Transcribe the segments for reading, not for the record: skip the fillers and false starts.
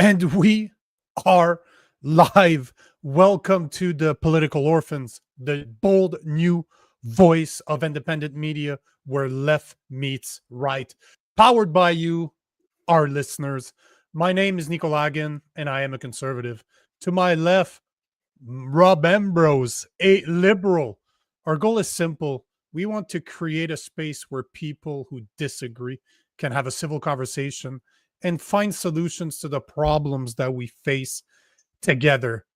And we are live. Welcome to the Political Orphans, the bold new voice of independent media where left meets right. Powered by you, our listeners. My name is Nico Lagan, and I am a conservative. To my left, Rob Ambrose, a liberal. Our goal is simple. We want to create a space where people who disagree can have a civil conversation and find solutions to the problems that we face together.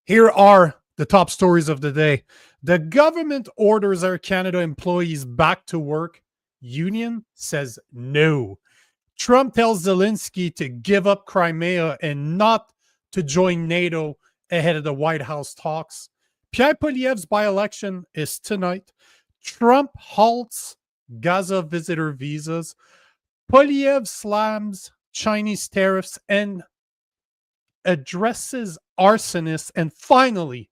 Here are the top stories of the day. The government orders Air Canada employees back to work. Union says no. Trump tells Zelensky to give up Crimea and not to join NATO ahead of the White House talks. Pierre Poilievre's by-election is tonight. Trump halts Gaza visitor visas. Poilievre slams Chinese tariffs and addresses arsonists. And finally,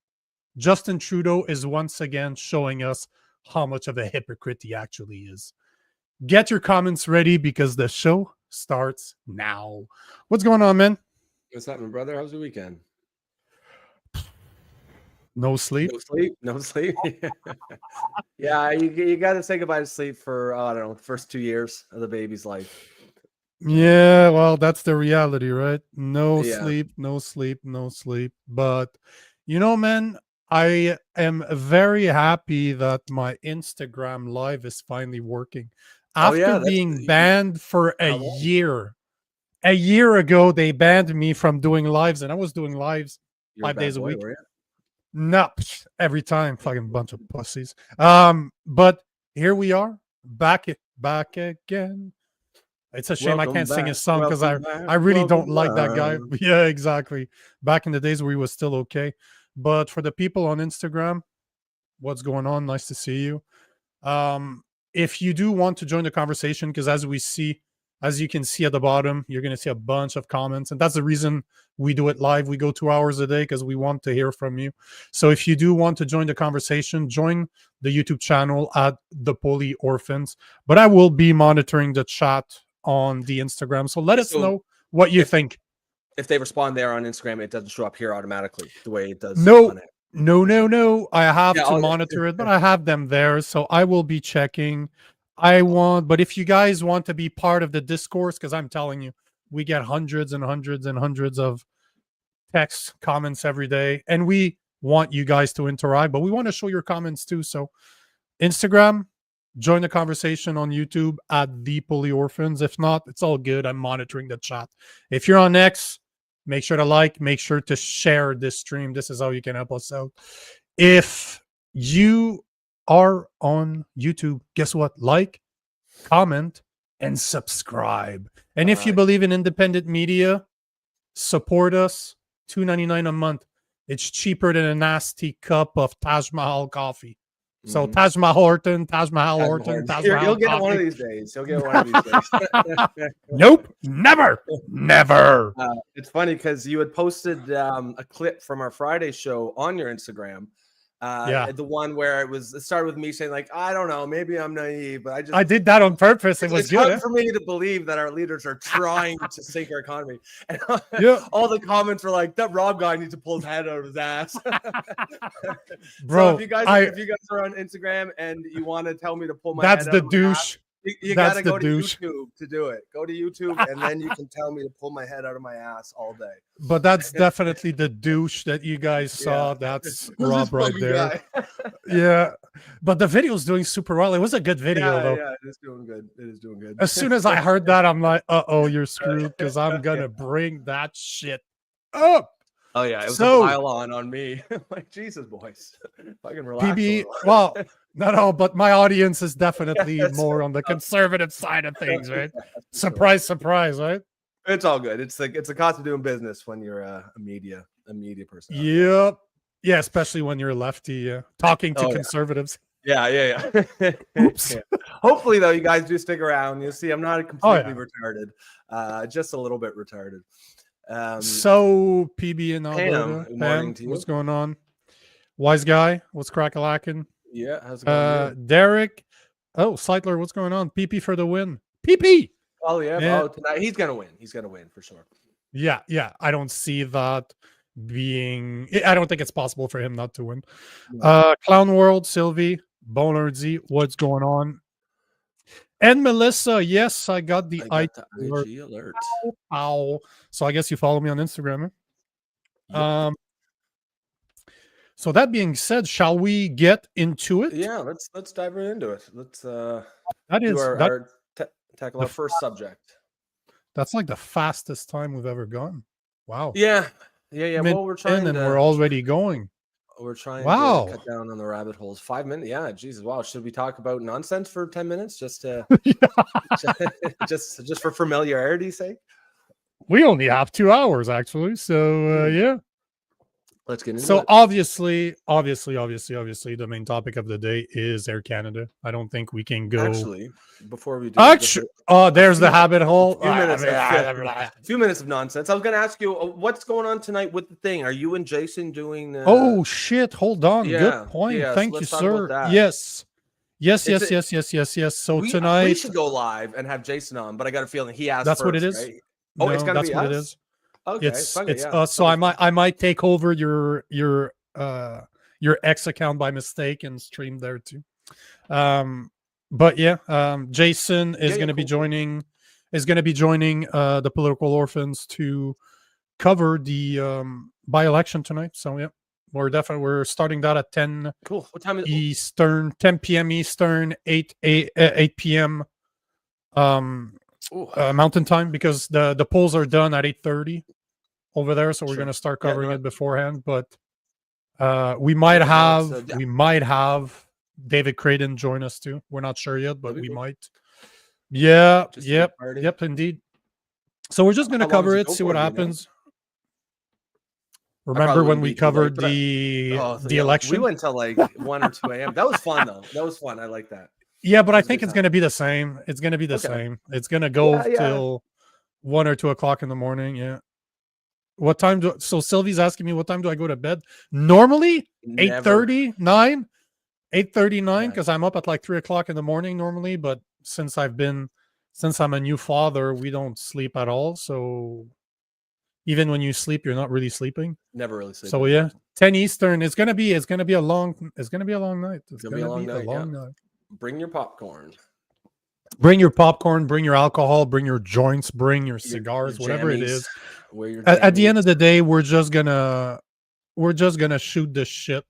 Justin Trudeau is once again showing us how much of a hypocrite he actually is. Get your comments ready because the show starts now. What's going on, man? What's happening, brother? How's the weekend? No sleep? No sleep. Yeah, you got to say goodbye to sleep for, I don't know, the first 2 years of the baby's life. Yeah, well, that's the reality, right? No Yeah. sleep, no sleep, no sleep. But, you know, man, I am very happy that my Instagram live is finally working. After being banned for a year. A year ago, they banned me from doing lives, and I was doing lives 5 days a week. No, every time, fucking bunch of pussies. But here we are, back again. It's a shame I can't sing his song because I really don't like that guy. Yeah, exactly. Back in the days where he was still okay. But for the people on Instagram, what's going on? Nice to see you. If you do want to join the conversation, because as you can see at the bottom, you're going to see a bunch of comments. And that's the reason we do it live. We go 2 hours a day because we want to hear from you. So if you do want to join the conversation, join the YouTube channel at the Poli Orphans. But I will be monitoring the chat on the Instagram. So let us know what you think. If they respond there on Instagram, it doesn't show up here automatically the way it does. No. I have to monitor it, but I have them there. So I will be checking. But if you guys want to be part of the discourse, because I'm telling you, we get hundreds and hundreds and hundreds of text comments every day, and we want you guys to interact, but we want to show your comments too. So Instagram, join the conversation on YouTube at the Poli Orphans. If not, it's all good. I'm monitoring the chat. If you're on X, make sure to like, make sure to share this stream. This is how you can help us out. If you are on YouTube, guess what? Like, comment, and subscribe. And if you believe in independent media, support us. $2.99 a month. It's cheaper than a nasty cup of Taj Mahal coffee. So Taj Mahal Horton. You'll get it one of these days. Nope, never. It's funny because you had posted a clip from our Friday show on your Instagram. The one where it started with me saying, like, I don't know, maybe I'm naive, but I did that on purpose. It was good. Hard for me to believe that our leaders are trying to sink our economy. And all the comments were like, that Rob guy needs to pull his head out of his ass. Bro, so if you guys are on Instagram and you want to tell me to pull my head out, that's the douche. You got to go to YouTube to do it. Go to YouTube, and then you can tell me to pull my head out of my ass all day. But that's definitely the douche that you guys saw. Yeah. That's Rob right there. Yeah. But the video's doing super well. It was a good video, though. Yeah, it is doing good. As soon as I heard that, I'm like, uh-oh, you're screwed, because I'm going to bring that shit up. Oh, yeah. It was a pile on me. Like, Jesus, boys. Fucking relax. PB, well, no, but my audience is definitely more on the conservative side of things, right? Surprise, right? It's all good. It's a cost of doing business when you're a media person. Yep. Yeah, especially when you're a lefty talking to conservatives. Yeah. Oops. Yeah. Hopefully, though, you guys do stick around. You'll see I'm not completely retarded. Just a little bit retarded. So PB and Alberta, Pam, what's going on? Wise guy, what's crack-a-lacking? Yeah, how's it going? Derek, Seidler, what's going on? PP for the win. PP. Oh yeah. Oh, tonight he's gonna win. He's gonna win for sure. Yeah. I don't see that being. I don't think it's possible for him not to win. Clown World, Sylvie, Bonardi, what's going on? And Melissa, yes, I got the I got IG the alert. IG alert. Ow. So I guess you follow me on Instagram. Yep. So that being said, shall we get into it? Yeah, let's dive right into it. Let's tackle our first subject. That's like the fastest time we've ever gone. Wow. Yeah. Well, we're trying and we're already going. We're trying Wow. to cut down on the rabbit holes. 5 minutes. Yeah, Jesus. Wow. Should we talk about nonsense for 10 minutes just to just for familiarity's sake? We only have 2 hours actually. So yeah. Let's get into it. So obviously, the main topic of the day is Air Canada. I don't think we can go. Actually, before we do, there's the habit hole. A few minutes of nonsense. I was going to ask you, what's going on tonight with the thing? Are you and Jason doing? Oh shit! Hold on. Yeah, good point. Yeah, Thank so you, sir. Yes. So tonight we should go live and have Jason on, but I got a feeling he asked. That's first, what it is. Right? Oh, no, it's gonna that's be what us? It is. Okay, it's us. So I might take over your X account by mistake and stream there too. But yeah, Jason is going to be joining. Is going to be joining the Political Orphans to cover the by-election tonight. So yeah, we're starting that at 10. Cool. What time is Eastern? 10 p.m. Eastern, 8 p.m. Mountain time, because the polls are done at 8:30 over there, so we're going to start covering it beforehand. But we might have David Krayden join us too. We're not sure yet, but we might. Yeah. Yep. Indeed. So we're just going to cover it, see what happens. Remember when we covered the election? We went till like 1 or 2 a.m. That was fun though. That was fun. I like that. Yeah, but I think it's going to be the same. It's going to be the same. It's going to go till 1 or 2 o'clock in the morning. Yeah. What time so Sylvie's asking me what time do I go to bed? Normally 8:30, 9, 8:39, because I'm up at like 3 o'clock in the morning normally. But since I'm a new father, we don't sleep at all. So even when you sleep, you're not really sleeping. Never really sleep. So yeah, 10 Eastern. It's gonna be a long night. It's gonna be a long night. Bring your popcorn. Bring your popcorn, bring your alcohol, bring your joints, bring your cigars, whatever it is. At the end of the day, we're just gonna shoot the shit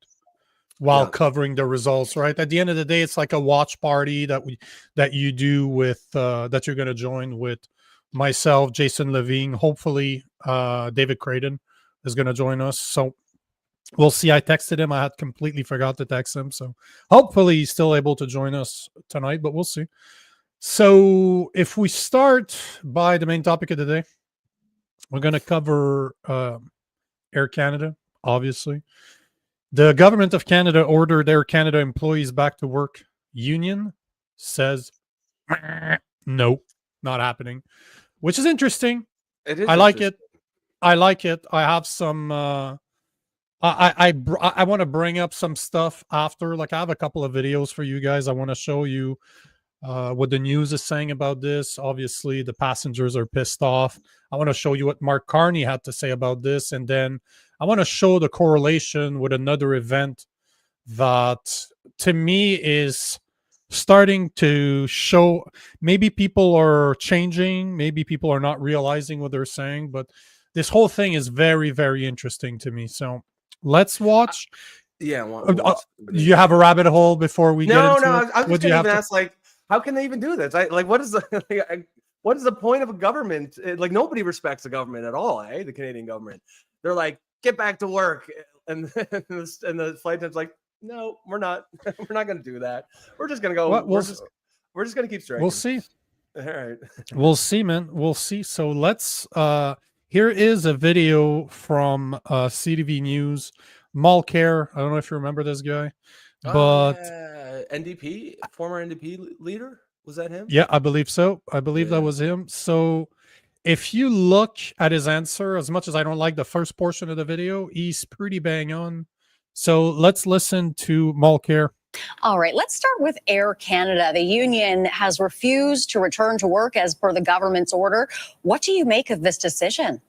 while covering the results, right? At the end of the day, it's like a watch party that you do with that you're gonna join with myself, Jason Levine. Hopefully, David Krayden is gonna join us. So we'll see. I texted him. I had completely forgot to text him. So hopefully he's still able to join us tonight, but we'll see. So if we start by the main topic of the day, we're going to cover Air Canada, obviously. The government of Canada ordered Air Canada employees back to work. Union says, no, not happening, which is interesting. It is. I like it. I have some... I want to bring up some stuff after. Like, I have a couple of videos for you guys. I want to show you what the news is saying about this. Obviously, the passengers are pissed off. I want to show you what Mark Carney had to say about this. And then I want to show the correlation with another event that, to me, is starting to show maybe people are changing. Maybe people are not realizing what they're saying. But this whole thing is very, very interesting to me. So let's watch. Yeah. You have a rabbit hole before we get into it? No. I was just going to ask, like, how can they even do this? What is the point of a government? Like, nobody respects the government at all, eh? The Canadian government. They're like, get back to work. And the flight attendant's like, no, we're not. We're not going to do that. We're just going to go. We're just going to keep striking. We'll see. All right. We'll see, man. We'll see. So let's, here is a video from CTV News. Malcare. I don't know if you remember this guy, but NDP, former NDP leader, was that him? Yeah, I believe so. I believe that was him. So if you look at his answer, as much as I don't like the first portion of the video, he's pretty bang on. So let's listen to Malcare. All right, let's start with Air Canada. The union has refused to return to work as per the government's order. What do you make of this decision?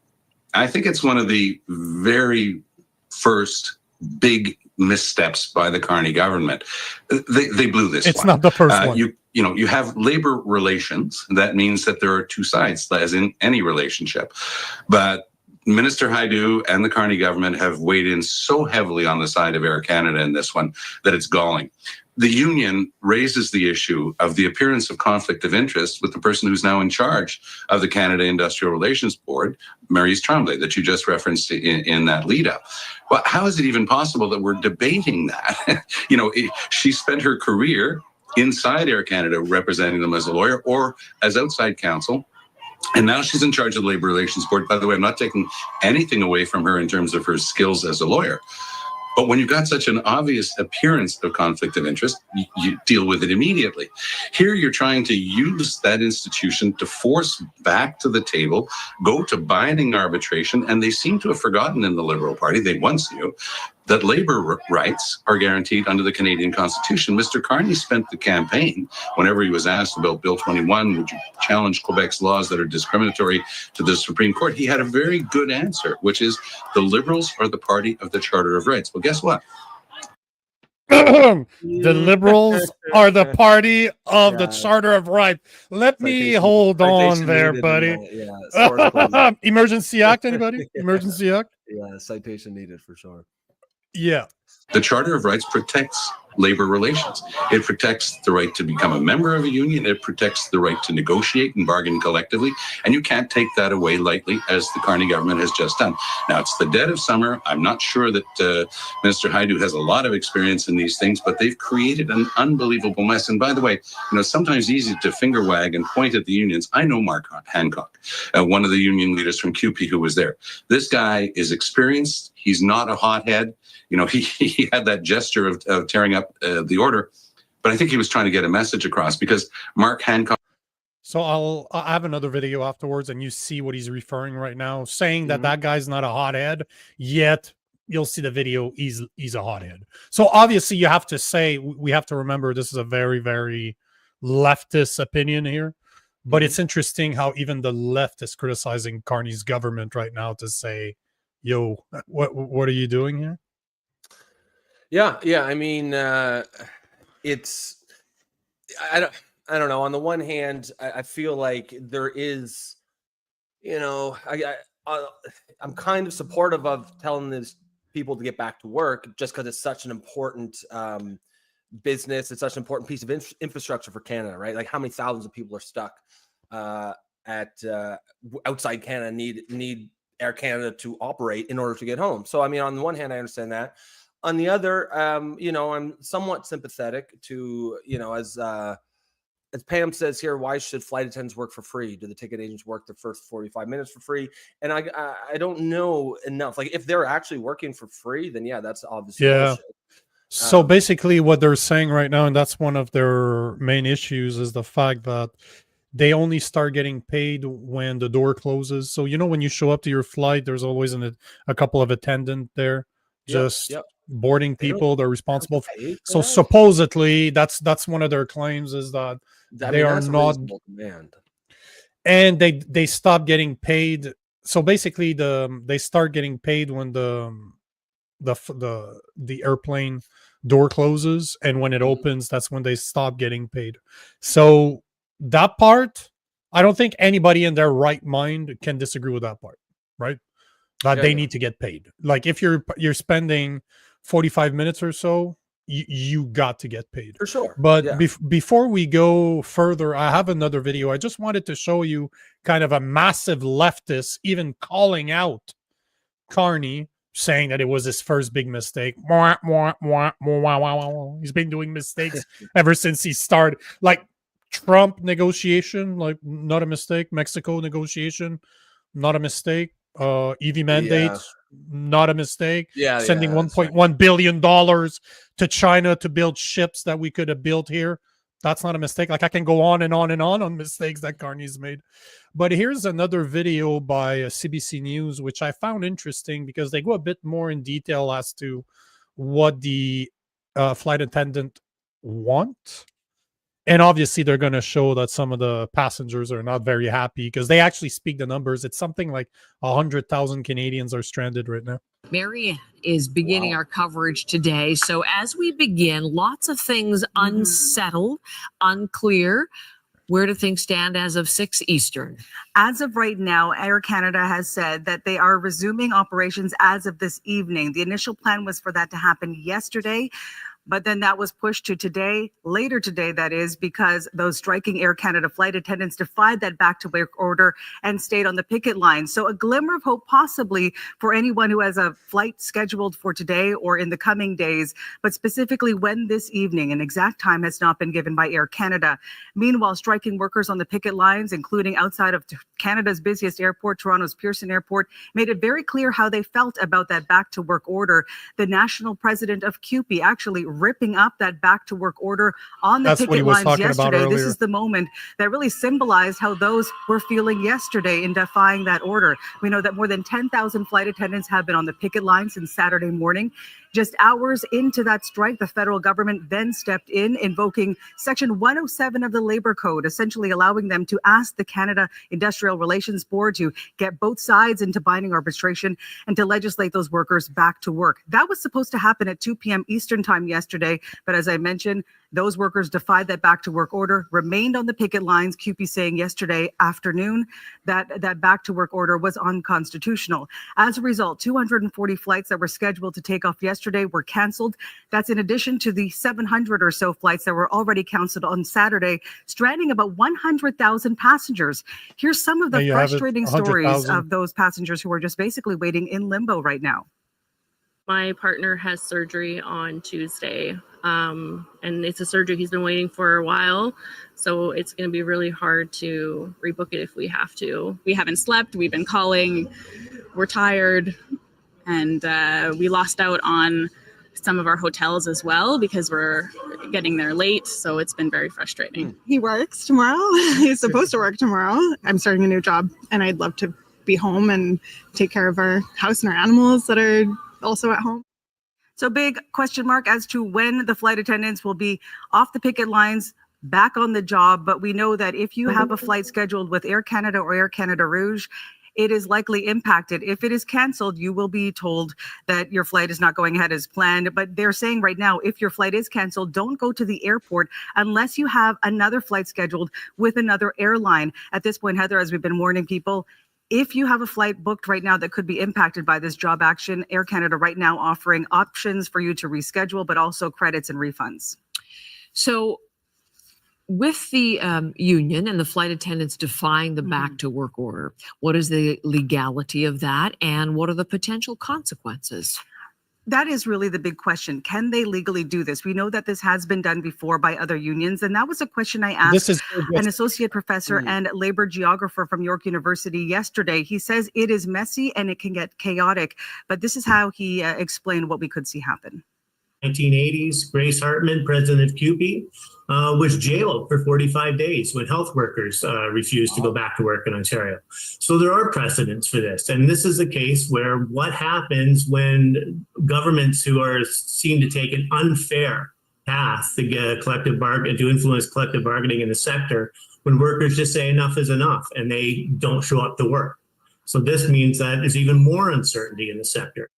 I think it's one of the very first big missteps by the Carney government. They blew this. It's not the first one. You have labor relations. That means that there are two sides, as in any relationship. But Minister Haidu and the Carney government have weighed in so heavily on the side of Air Canada in this one that it's galling. The union raises the issue of the appearance of conflict of interest with the person who's now in charge of the Canada Industrial Relations Board, Maryse Tremblay, that you just referenced in that lead-up. Well, how is it even possible that we're debating that? She spent her career inside Air Canada representing them as a lawyer or as outside counsel. And now she's in charge of the Labour Relations Board. By the way, I'm not taking anything away from her in terms of her skills as a lawyer. But when you've got such an obvious appearance of conflict of interest, you deal with it immediately. Here, you're trying to use that institution to force back to the table, go to binding arbitration, and they seem to have forgotten in the Liberal Party, they once knew, that labor rights are guaranteed under the Canadian Constitution. Mr. Carney spent the campaign, whenever he was asked about Bill 21, would you challenge Quebec's laws that are discriminatory to the Supreme Court? He had a very good answer, which is the Liberals are the party of the Charter of Rights. Well, guess what? The Liberals are the party of the Charter of Rights. Let me hold on there, buddy. Emergency Act, anybody? Emergency Act? Yeah, citation needed for sure. Yeah. The Charter of Rights protects labor relations. It protects the right to become a member of a union. It protects the right to negotiate and bargain collectively. And you can't take that away lightly, as the Carney government has just done. Now, it's the dead of summer. I'm not sure that Minister Haidu has a lot of experience in these things, but they've created an unbelievable mess. And by the way, sometimes easy to finger wag and point at the unions. I know Mark Hancock, one of the union leaders from QP who was there. This guy is experienced. He's not a hothead. He had that gesture of tearing up the order, but I think he was trying to get a message across because Mark Hancock. So I'll have another video afterwards, and you see what he's referring right now, saying that that guy's not a hothead. Yet you'll see the video. He's a hothead. So obviously you have to say, we have to remember this is a very, very leftist opinion here. But it's interesting how even the left is criticizing Carney's government right now to say, "Yo, what are you doing here?" Yeah. I mean, it's I don't know. On the one hand, I feel like there is, I'm kind of supportive of telling these people to get back to work just because it's such an important business. It's such an important piece of infrastructure for Canada, right? Like how many thousands of people are stuck outside Canada need Air Canada to operate in order to get home. So, I mean, on the one hand, I understand that. On the other, I'm somewhat sympathetic to, as Pam says here, why should flight attendants work for free? Do the ticket agents work the first 45 minutes for free? And I don't know enough. Like if they're actually working for free, then yeah, that's obviously bullshit. So basically what they're saying right now, and that's one of their main issues, is the fact that they only start getting paid when the door closes. So, when you show up to your flight, there's always a couple of attendants there. Just boarding people. They're responsible for. So supposedly that's one of their claims, is that they are not demand. And they stop getting paid. So basically they start getting paid when the airplane door closes, and when it opens, that's when they stop getting paid. So that part, I don't think anybody in their right mind can disagree with that part, right? That they need to get paid. Like if you're spending 45 minutes or so, you got to get paid for sure. But before we go further, I have another video. I just wanted to show you kind of a massive leftist even calling out Carney, saying that it was his first big mistake. He's been doing mistakes ever since he started. Like Trump negotiation, like not a mistake. Mexico negotiation, not a mistake. EV mandates, not a mistake. Sending $1.1 billion to China to build ships that we could have built here, that's not a mistake. Like I can go on and on mistakes that Carney's made. But here's another video by CBC News, which I found interesting because they go a bit more in detail as to what the flight attendant want. And obviously, they're going to show that some of the passengers are not very happy because they actually speak the numbers. It's something like 100,000 Canadians are stranded right now. Marianne is beginning our coverage today. So as we begin, lots of things unsettled, unclear. Where do things stand as of 6 Eastern? As of right now, Air Canada has said that they are resuming operations as of this evening. The initial plan was for that to happen yesterday, but then that was pushed to today, later today, that is, because those striking Air Canada flight attendants defied that back-to-work order and stayed on the picket line. So a glimmer of hope possibly for anyone who has a flight scheduled for today or in the coming days, but specifically when this evening. An exact time has not been given by Air Canada. Meanwhile, striking workers on the picket lines, including outside of Canada's busiest airport, Toronto's Pearson Airport, made it very clear how they felt about that back-to-work order. The national president of CUPE actually ripping up that back-to-work order on the picket lines yesterday. This is the moment that really symbolized how those were feeling yesterday in defying that order. We know that more than 10,000 flight attendants have been on the picket line since Saturday morning. Just hours into that strike, the federal government then stepped in, invoking Section 107 of the Labor Code, essentially allowing them to ask the Canada Industrial Relations Board to get both sides into binding arbitration and to legislate those workers back to work. That was supposed to happen at 2 p.m. Eastern time yesterday, but as I mentioned, those workers defied that back-to-work order, remained on the picket lines, CUPE saying yesterday afternoon that back-to-work order was unconstitutional. As a result, 240 flights that were scheduled to take off yesterday were canceled. That's in addition to the 700 or so flights that were already canceled on Saturday, stranding about 100,000 passengers. Here's some of the frustrating stories of those passengers who are just basically waiting in limbo right now. My partner has surgery on Tuesday, and it's a surgery he's been waiting for a while, so it's going to be really hard to rebook it if we have to. We haven't slept, we've been calling, we're tired, and we lost out on some of our hotels as well because we're getting there late, so it's been very frustrating. He works tomorrow. He's supposed to work tomorrow. I'm starting a new job, and I'd love to be home and take care of our house and our animals that are also at home. So big question mark as to when the flight attendants will be off the picket lines, back on the job. But we know that if you have a flight scheduled with Air Canada or Air Canada Rouge, it is likely impacted. If it is canceled, you will be told that your flight is not going ahead as planned. But they're saying right now, if your flight is canceled, don't go to the airport unless you have another flight scheduled with another airline. At this point, Heather, as we've been warning people, if you have a flight booked right now that could be impacted by this job action, Air Canada right now offering options for you to reschedule, but also credits and refunds. So with the union and the flight attendants defying the back to work order, what is the legality of that and what are the potential consequences? That is really the big question. Can they legally do this? We know that this has been done before by other unions, and that was a question I asked an associate professor and labor geographer from York University yesterday. He says it is messy and it can get chaotic, but this is how he explained what we could see happen. 1980s, Grace Hartman, president of CUPE, was jailed for 45 days when health workers refused to go back to work in Ontario. So there are precedents for this. And this is a case where what happens when governments who are seen to take an unfair path to get collective bargaining, to influence collective bargaining in the sector, when workers just say enough is enough and they don't show up to work. So this means that there's even more uncertainty in the sector.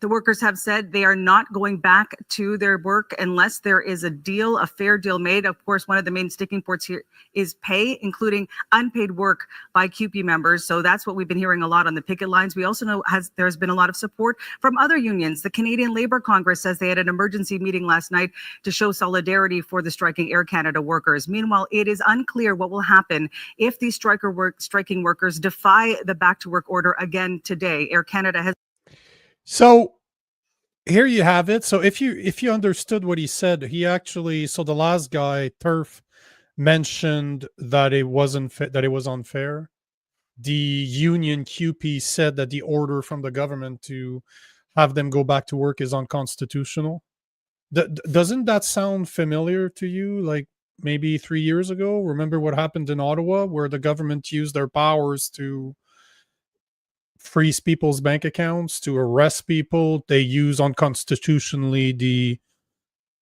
The workers have said they are not going back to their work unless there is a deal, a fair deal made. Of course, one of the main sticking points here is pay, including unpaid work by CUPE members. So that's what we've been hearing a lot on the picket lines. We also know there's been a lot of support from other unions. The Canadian Labour Congress says they had an emergency meeting last night to show solidarity for the striking Air Canada workers. Meanwhile, it is unclear what will happen if these striking workers defy the back to work order again today. Air Canada has. So here you have it. So if you understood what he said, he actually, so the last guy, Turf, mentioned that it wasn't that it was unfair. The union CUPE said that the order from the government to have them go back to work is unconstitutional. Doesn't that sound familiar to you? Like maybe 3 years ago, remember what happened in Ottawa where the government used their powers to freeze people's bank accounts, to arrest people. They use unconstitutionally the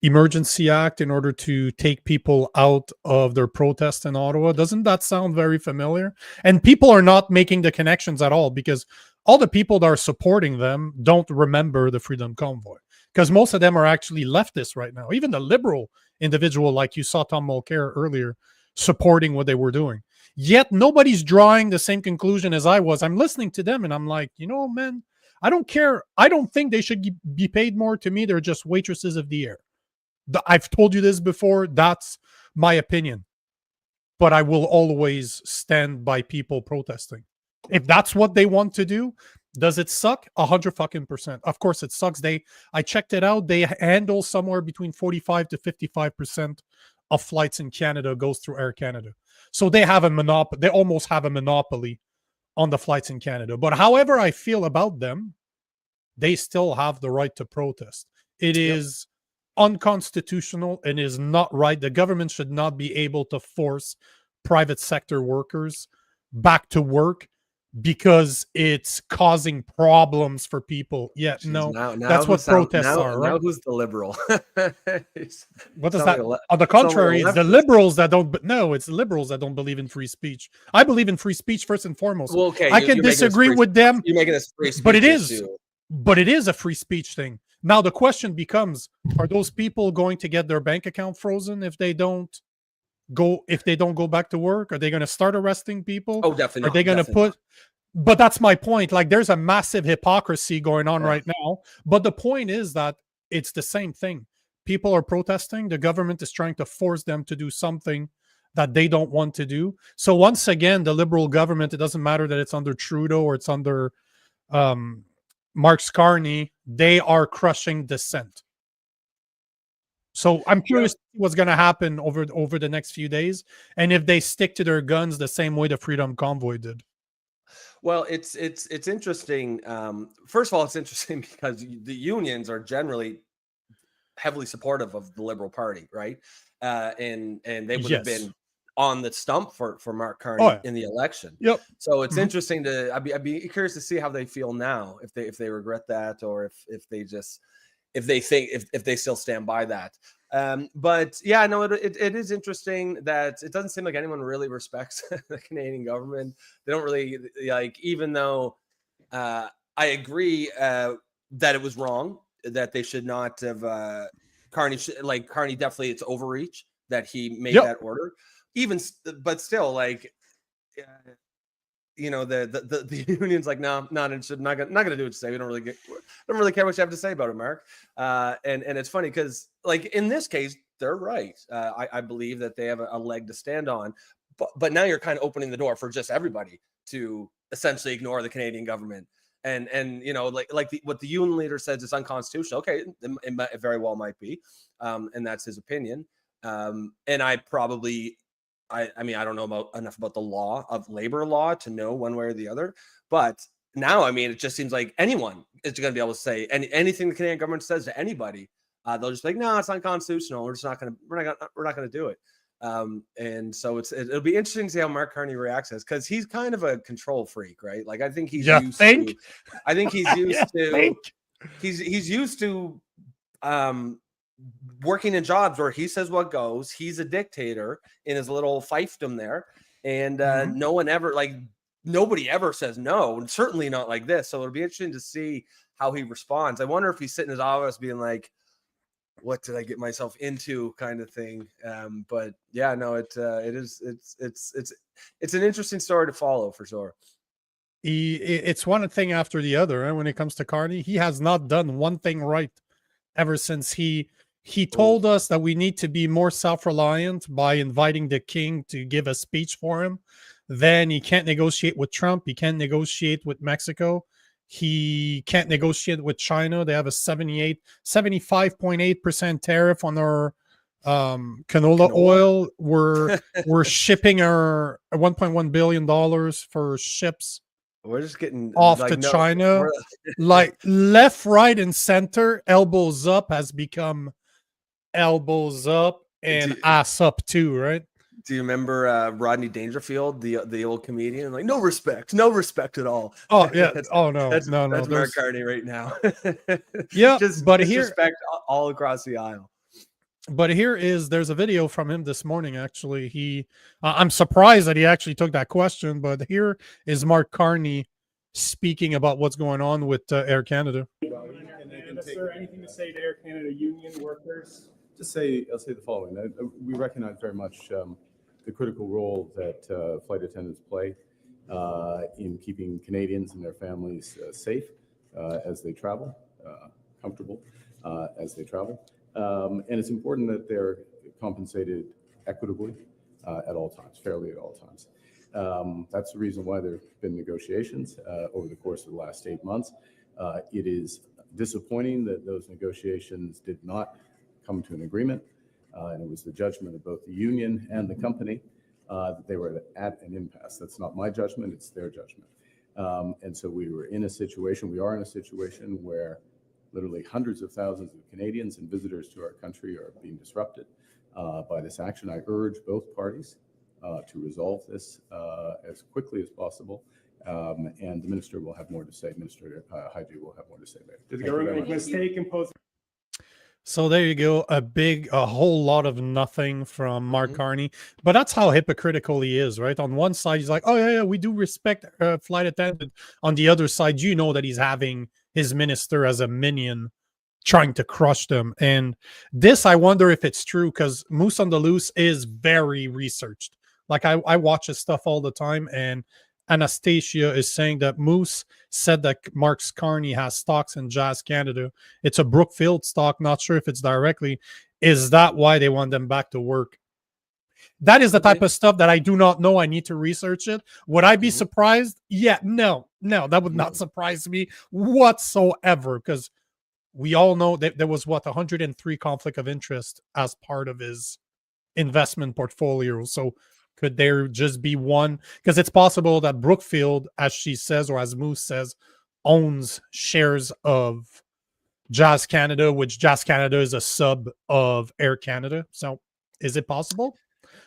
emergency act in order to take people out of their protest in Ottawa. Doesn't that sound very familiar? And people are not making the connections at all, because all the people that are supporting them don't remember the Freedom Convoy, because most of them are actually leftists right now. Even the liberal individual, like you saw Tom Mulcair earlier, supporting what they were doing. Yet nobody's drawing the same conclusion as I was. I'm listening to them and I'm like, man, I don't care. I don't think they should be paid more. To me, they're just waitresses of the air. I've told you this before. That's my opinion. But I will always stand by people protesting. If that's what they want to do, does it suck? 100%. Of course it sucks. I checked it out. They handle somewhere between 45 to 55% of flights in Canada goes through Air Canada. So they have a monopoly. They almost have a monopoly on the flights in Canada. But however I feel about them, they still have the right to protest. It is unconstitutional and is not right. The government should not be able to force private sector workers back to work because it's causing problems for people. Yeah, now that's what protests are, right? Now who's the liberal? What does that? On the contrary, it's the liberals that don't. But no, it's the liberals that don't believe in free speech. I believe in free speech first and foremost. Well, okay, I can disagree with them. You're making this free speech, but it is. But it is a free speech thing. Now the question becomes: are those people going to get their bank account frozen if they don't go back to work? Are they going to start arresting people? Oh, definitely. Are they going to put? But that's my point. Like, there's a massive hypocrisy going on right now. But the point is that it's the same thing. People are protesting. The government is trying to force them to do something that they don't want to do. So once again, the Liberal government, it doesn't matter that it's under Trudeau or it's under Mark Carney, they are crushing dissent. So I'm curious what's going to happen over the next few days, and if they stick to their guns the same way the Freedom Convoy did. Well, it's interesting. First of all, it's interesting because the unions are generally heavily supportive of the Liberal Party, right? And they would have been on the stump for Mark Carney in the election. Yep. So it's interesting to I'd be curious to see how they feel now, if they regret that, or if they still stand by that. But yeah, no, it is interesting that it doesn't seem like anyone really respects the Canadian government. They don't really, like, even though I agree that it was wrong, that they should not have Carney definitely, it's overreach that he made that order. But still, like, the union's like, no, not interested, not gonna do what you say. We don't really care what you have to say about it, Mark. And it's funny because, like, in this case, they're right. I believe that they have a leg to stand on, but now you're kind of opening the door for just everybody to essentially ignore the Canadian government. And what the union leader says is unconstitutional. Okay, it very well might be, and that's his opinion. And I mean, I don't know enough about the law of labor law to know one way or the other. But now, I mean, it just seems like anyone is going to be able to say anything the Canadian government says to anybody. They'll just be like, no, it's unconstitutional. We're not going to do it. And so it'll be interesting to see how Mark Carney reacts to this, because he's kind of a control freak, right? Like, I think he's used to working in jobs where he says what goes. He's a dictator in his little fiefdom there, and nobody ever says no, and certainly not like this. So it'll be interesting to see how he responds. I wonder if he's sitting in his office being like, what did I get myself into, kind of thing. But yeah, no, it's an interesting story to follow for sure. It's one thing after the other, and when it comes to Carney, he has not done one thing right ever since he told us that we need to be more self-reliant by inviting the king to give a speech for him. Then he can't negotiate with Trump. He can't negotiate with Mexico. He can't negotiate with China. They have a 75.8% tariff on our canola oil. We're shipping our $1.1 billion for ships. We're just getting off to China. Like, left, right, and center, elbows up has become elbows up and ass up too, right? Do you remember Rodney Dangerfield, the old comedian? Like, no respect at all. Oh yeah. That's Mark Carney right now. Yeah, just but disrespect all across the aisle. But there's a video from him this morning. Actually, I'm surprised that he actually took that question. But here is Mark Carney speaking about what's going on with Air Canada. Is there anything to say to Air Canada union workers? I'll say the following. We recognize very much the critical role that flight attendants play in keeping Canadians and their families safe as they travel, comfortable as they travel. And it's important that they're compensated equitably at all times, fairly at all times. That's the reason why there have been negotiations over the course of the last 8 months. It is disappointing that those negotiations did not come to an agreement, and it was the judgment of both the union and the company that they were at an impasse. That's not my judgment, it's their judgment. And so we are in a situation where literally hundreds of thousands of Canadians and visitors to our country are being disrupted by this action. I urge both parties to resolve this as quickly as possible. And the minister will have more to say. Minister Hajdu will have more to say later. Did the government make a mistake imposing? So there you go, a whole lot of nothing from Mark Carney. But that's how hypocritical he is, right? On one side, he's like, oh, yeah, we do respect flight attendant. On the other side, you know that he's having his minister as a minion trying to crush them. And this, I wonder if it's true, because Moose on the Loose is very researched. Like, I watch his stuff all the time, and Anastasia is saying that Moose said that Mark Carney has stocks in Jazz Canada. It's a Brookfield stock. Not sure if it's directly. Is that why they want them back to work? That is the type of stuff that I do not know. I need to research it. Would I be surprised? Yeah, no, that would not surprise me whatsoever, because we all know that there was 103 conflict of interest as part of his investment portfolio. So could there just be one? Because it's possible that Brookfield, as she says, or as Moose says, owns shares of Jazz Canada, which Jazz Canada is a sub of Air Canada. So is it possible?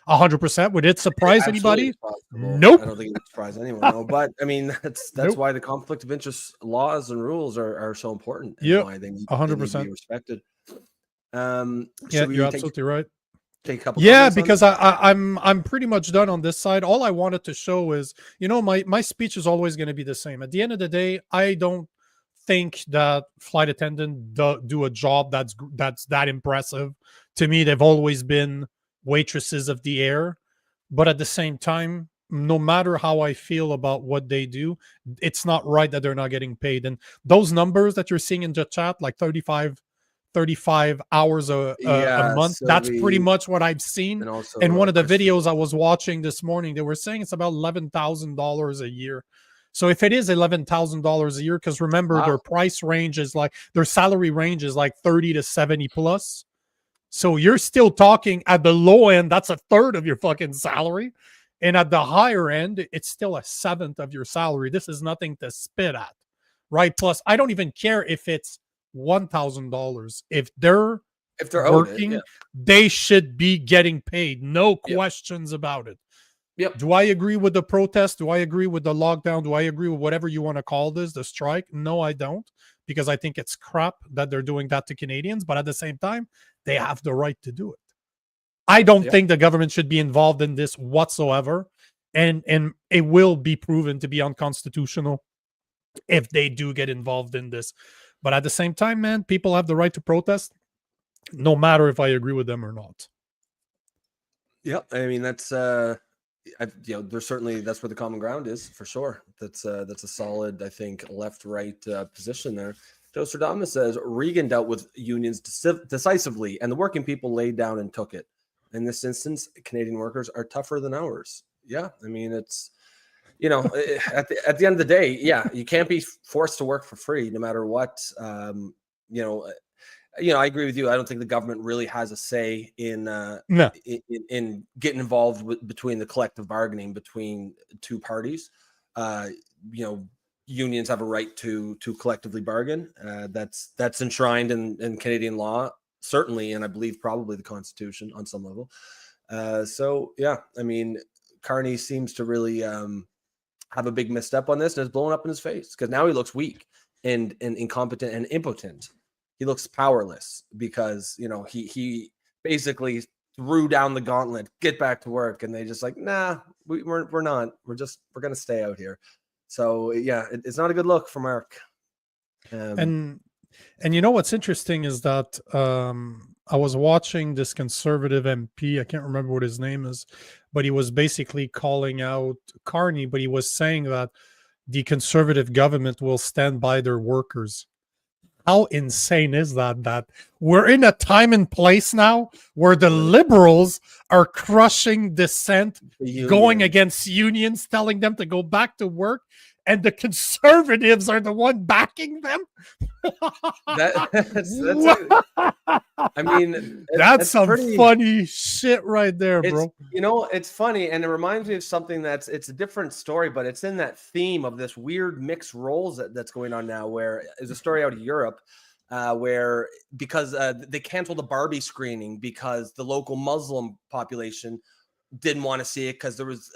100%. Would it surprise anybody? Nope. I don't think it would surprise anyone. No, but I mean, that's why the conflict of interest laws and rules are so important. Yeah, why they need 100% to be respected. Yeah, you're absolutely right. Take a couple. Yeah, because I'm pretty much done on this side. All I wanted to show is, my speech is always going to be the same. At the end of the day, I don't think that flight attendant do a job that's that impressive. To me, they've always been waitresses of the air. But at the same time, no matter how I feel about what they do, it's not right that they're not getting paid. And those numbers that you're seeing in the chat, like 35 hours a month, so that's pretty much what I've seen. And also, in one of the videos I was watching this morning, they were saying it's about $11,000 a year. So if it is $11,000 a year, because remember, their price range is their salary range is like 30 to 70 plus. So you're still talking at the low end, that's a third of your fucking salary. And at the higher end, it's still a seventh of your salary. This is nothing to spit at, right? Plus, I don't even care if it's $1,000. If they're working, they should be getting paid. No questions about it. Yep. Do I agree with the protest? Do I agree with the lockdown? Do I agree with whatever you want to call this, the strike? No, I don't, because I think it's crap that they're doing that to Canadians. But at the same time, they have the right to do it. I don't think the government should be involved in this whatsoever. And it will be proven to be unconstitutional if they do get involved in this. But at the same time, man, people have the right to protest, no matter if I agree with them or not. Yeah, I mean, that's there's certainly, that's where the common ground is, for sure. That's a solid, I think, left-right position there. Joe Stradamus says Reagan dealt with unions decisively, and the working people laid down and took it. In this instance, Canadian workers are tougher than ours. Yeah, I mean, it's, at the end of the day, you can't be forced to work for free, no matter what. I agree with you. I don't think the government really has a say in getting involved between the collective bargaining between two parties. Unions have a right to collectively bargain. That's enshrined in Canadian law, certainly, and I believe probably the Constitution on some level. I mean, Carney seems to really have a big misstep on this, and it's blown up in his face, because now he looks weak and incompetent and impotent. He looks powerless because he basically threw down the gauntlet, get back to work, and they just like, nah, we're not. We're gonna stay out here. So yeah, it's not a good look for Mark. And you know what's interesting is that I was watching this conservative MP. I can't remember what his name is, but he was basically calling out Carney. But he was saying that the conservative government will stand by their workers. How insane is that? That we're in a time and place now where the liberals are crushing dissent, going against unions, telling them to go back to work, and the conservatives are the one backing them. I mean, that's some funny shit right there, bro. You know, it's funny, and it reminds me of something it's a different story, but it's in that theme of this weird mixed roles that's going on now. Where there's a story out of Europe where because they canceled the Barbie screening because the local Muslim population didn't want to see it because there was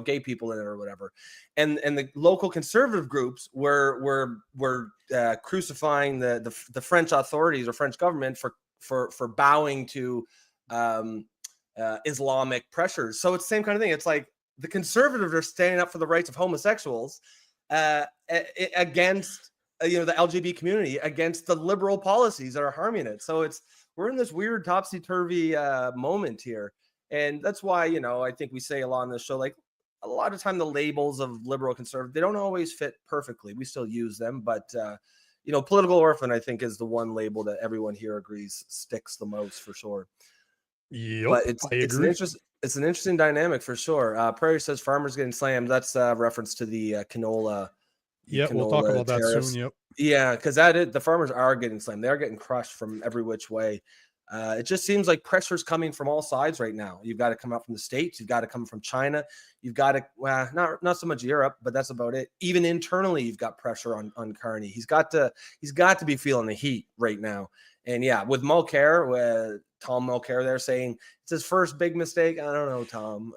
gay people in it or whatever, and the local conservative groups were crucifying the French authorities or French government for bowing to Islamic pressures. So it's the same kind of thing. It's like the conservatives are standing up for the rights of homosexuals against the LGBT community, against the liberal policies that are harming it. So we're in this weird topsy-turvy moment here. And that's why, I think we say a lot on this show, like a lot of time the labels of liberal conservative, they don't always fit perfectly. We still use them, but political orphan, I think, is the one label that everyone here agrees sticks the most for sure. Yep, but it's an interesting dynamic for sure. Prairie says farmers getting slammed. That's a reference to the canola. Yeah, we'll talk about tariffs. That soon. Yep. Yeah, because the farmers are getting slammed. They're getting crushed from every which way. It just seems like pressure's coming from all sides right now. You've got to come out from the States. You've got to come from China. You've got to, not so much Europe, but that's about it. Even internally, you've got pressure on Carney. He's got to be feeling the heat right now. And yeah, with Mulcair, with Tom Mulcair there saying it's his first big mistake. I don't know, Tom.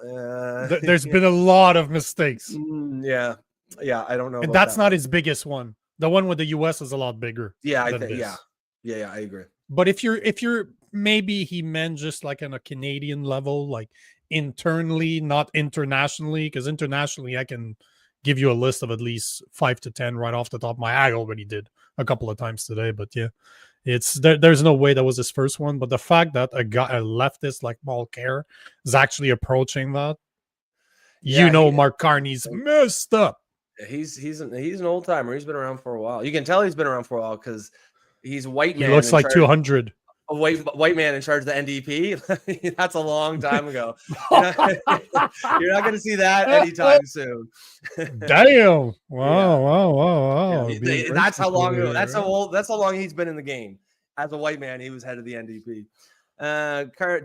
There's been a lot of mistakes. Yeah, I don't know. And that's not his biggest one. The one with the U.S. is a lot bigger. Yeah, I think. Yeah, I agree. But if you're maybe he meant just like on a Canadian level, like internally, not internationally, because internationally I can give you a list of at least 5 to 10 right off the top of my head. I already did a couple of times today, but yeah, there's no way that was his first one. But the fact that a leftist like Mulcair is actually approaching that, Mark Carney's messed up. He's an old timer. He's been around for a while. You can tell he's been around for a while because he's a white man. He looks like 200. A white man in charge of the NDP. That's a long time ago. You're not going to see that anytime soon. Damn! Wow! Yeah. That's how long ago. That's how long he's been in the game. As a white man, he was head of the NDP.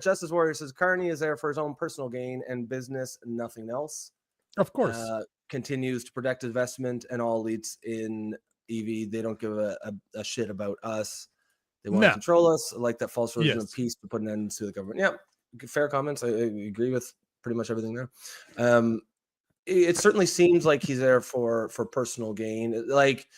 Justice Warrior says Carney is there for his own personal gain and business, nothing else. Of course. Continues to protect investment and all elites in EV. They don't give a shit about us. They want to control us, like that false religion of peace to put an end to the government. Yeah, fair comments. I agree with pretty much everything there. It certainly seems like he's there for personal gain. Like,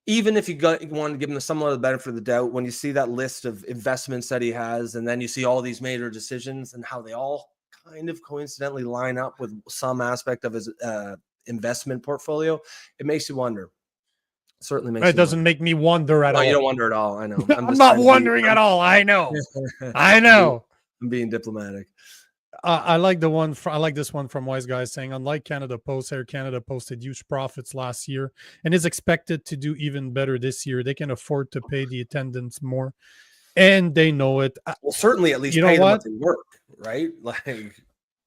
even if you want to give him some of the benefit of the doubt, when you see that list of investments that he has, and then you see all these major decisions and how they all kind of coincidentally line up with some aspect of his investment portfolio, it makes you wonder. Certainly makes it doesn't make me wonder at all. You don't wonder at all. I know. I'm not wondering at all. I know. I know. I'm being diplomatic. I like the one. I like this one from Wise Guys saying, unlike Canada Post, Air Canada posted huge profits last year and is expected to do even better this year. They can afford to pay the attendants more, and they know it. Well, certainly at least pay them what they work, right? Like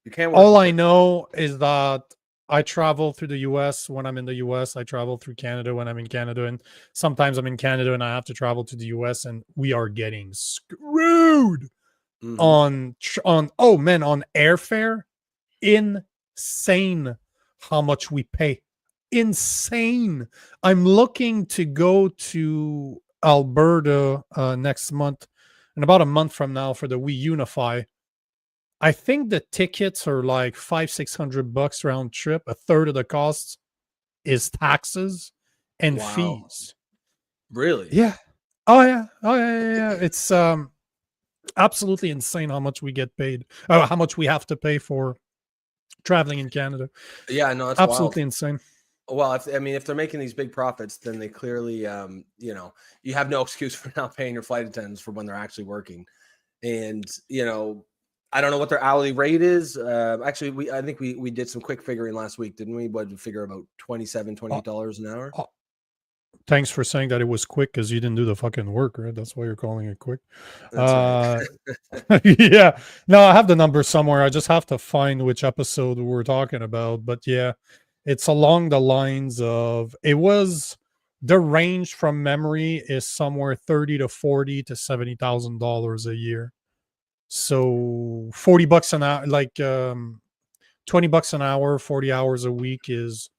you can't. All I know is that I travel through the U.S. when I'm in the U.S. I travel through Canada when I'm in Canada, and sometimes I'm in Canada and I have to travel to the U.S. and we are getting screwed on airfare. Insane how much we pay. Insane. I'm looking to go to Alberta next month, and about a month from now for the We Unify. I think the tickets are like $500-600 round trip. A third of the costs is taxes and fees. Really? Yeah. Oh yeah. It's Absolutely insane how much we get paid, how much we have to pay for traveling in Canada. Yeah, no, it's absolutely wild. insane. Well, if they're making these big profits, then they clearly, you have no excuse for not paying your flight attendants for when they're actually working. And, I don't know what their hourly rate is. Actually, I think we did some quick figuring last week, didn't we? What, figure about $28 an hour? Thanks for saying that it was quick, because you didn't do the fucking work, right? That's why you're calling it quick. That's right. Yeah. No, I have the number somewhere. I just have to find which episode we're talking about. But yeah, it's along the lines of, the range from memory is somewhere 30 to 40 to $70,000 a year. So $40 an hour, like $20 an hour, 40 hours a week is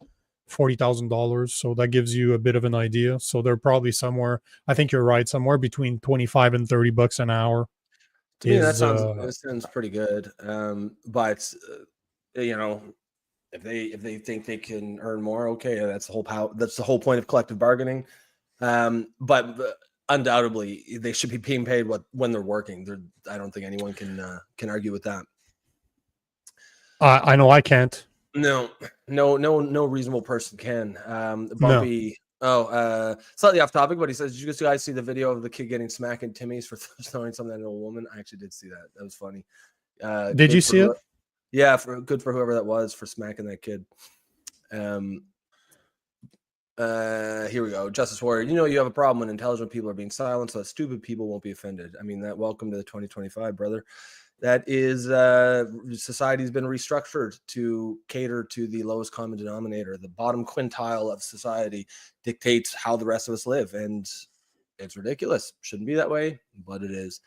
$40,000. So that gives you a bit of an idea. So they're probably somewhere, I think you're right, somewhere between 25 and $30 an hour. To me, that sounds pretty good. But if they think they can earn more, okay, that's the whole point of collective bargaining. But undoubtedly, they should be being paid when they're working. I don't think anyone can argue with that. I know I can't. No reasonable person can. Bumpy. No. Slightly off topic, but he says, "Did you guys see the video of the kid getting smacked in Timmy's for throwing something at an old woman?" I actually did see that. That was funny. Did you see it? Yeah, good for whoever that was for smacking that kid. Here we go. Justice Warrior, you have a problem when intelligent people are being silenced, so that stupid people won't be offended. I mean, welcome to the 2025, brother. That is, society's been restructured to cater to the lowest common denominator. The bottom quintile of society dictates how the rest of us live, and it's ridiculous. Shouldn't be that way, but it is.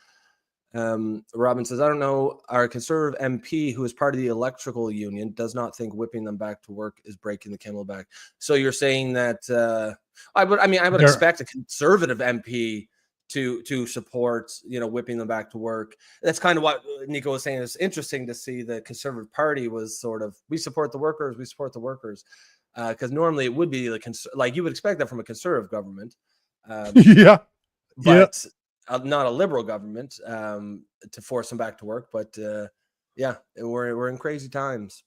Robin says, I don't know, our conservative MP who is part of the electrical union does not think whipping them back to work is breaking the camel back. So you're saying that I would expect a conservative MP to support, whipping them back to work. That's kind of what Nico was saying. It's interesting to see the Conservative Party was sort of, we support the workers, because normally it would be like you would expect that from a conservative government. Yeah. But not a liberal government to force them back to work. But we're in crazy times.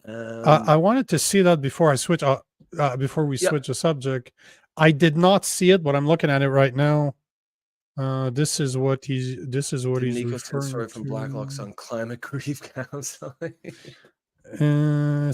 I wanted to see that before I switch. Before we switch the subject, I did not see it, but I'm looking at it right now. This is what he's referring story from Blacklock's on climate grief counseling.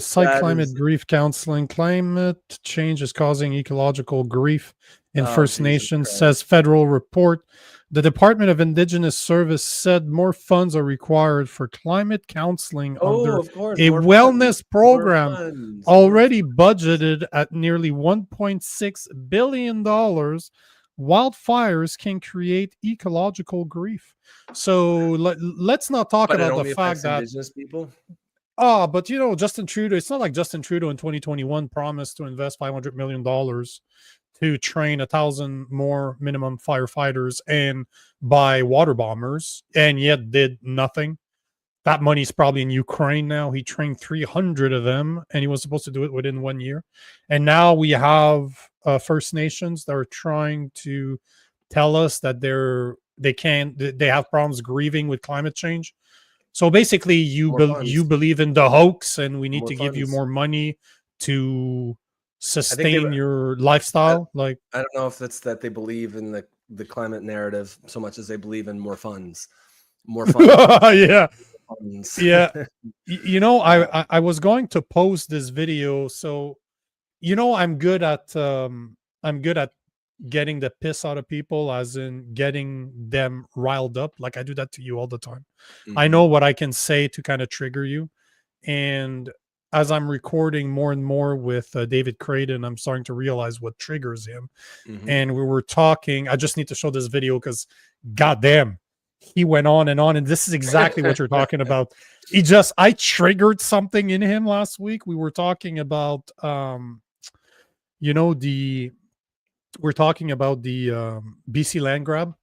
Climate grief counseling. Climate change is causing ecological grief in First Nations, says federal report. The Department of Indigenous Service said more funds are required for climate counseling under a wellness program already budgeted at nearly $1.6 billion. Wildfires can create ecological grief. So let's not talk about the fact that Indigenous people. But Justin Trudeau, it's not like Justin Trudeau in 2021 promised to invest $500 million to train 1,000 more minimum firefighters and buy water bombers, and yet did nothing. That money's probably in Ukraine now. He trained 300 of them, and he was supposed to do it within 1 year. And now we have First Nations that are trying to tell us that they have problems grieving with climate change. So basically, you believe in the hoax, and we need to give you more money to sustain your lifestyle. I don't know if it's that they believe in the climate narrative so much as they believe in more funds. Yeah. I was going to post this video, so I'm good at getting the piss out of people, as in getting them riled up. Like I do that to you all the time. I know what I can say to kind of trigger you, and as I'm recording more and more with David Krayden, I'm starting to realize what triggers him. And we were talking, I just need to show this video because goddamn, he went on, and this is exactly what you're talking about. I triggered something in him last week. We were talking about, the BC land grab.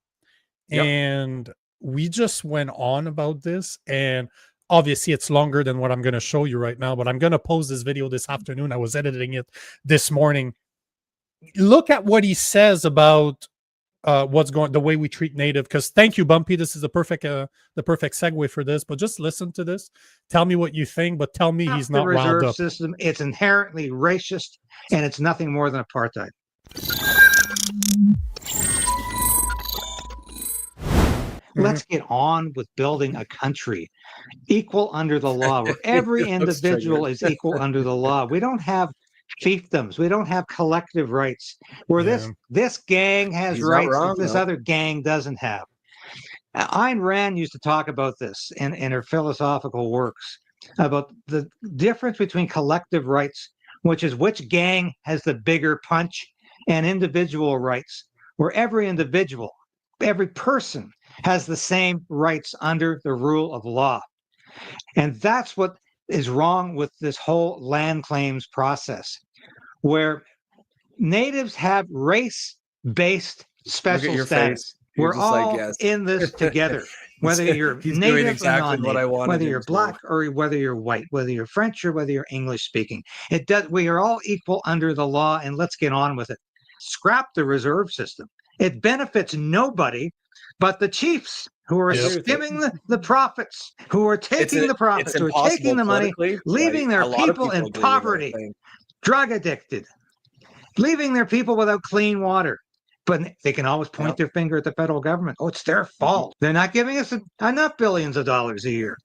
And we just went on about this, and obviously it's longer than what I'm going to show you right now, but I'm going to post this video this afternoon. I was editing it this morning. Look at what he says about the way we treat native. Because thank you, Bumpy. This is the perfect segue for this. But just listen to this. Tell me what you think, but tell me he's not the riled reserve up. system. It's inherently racist, and it's nothing more than apartheid. Let's get on with building a country equal under the law, where every individual is equal under the law. We don't have fiefdoms. We don't have collective rights, where this gang has rights that this other gang doesn't have. Ayn Rand used to talk about this in her philosophical works, about the difference between collective rights, which is which gang has the bigger punch, and individual rights, where every individual, every person has the same rights under the rule of law. And that's what is wrong with this whole land claims process, where natives have race-based special status. We're all in this together, whether you're native or non-native, whether you're black or whether you're white, whether you're French or whether you're English speaking. We are all equal under the law, and let's get on with it. Scrap the reserve system. It benefits nobody but the chiefs, who are skimming the profits, who are taking the profits, who are taking the money, leaving their people in poverty, drug addicted, leaving their people without clean water. But they can always point their finger at the federal government. Oh, it's their fault. They're not giving us enough billions of dollars a year.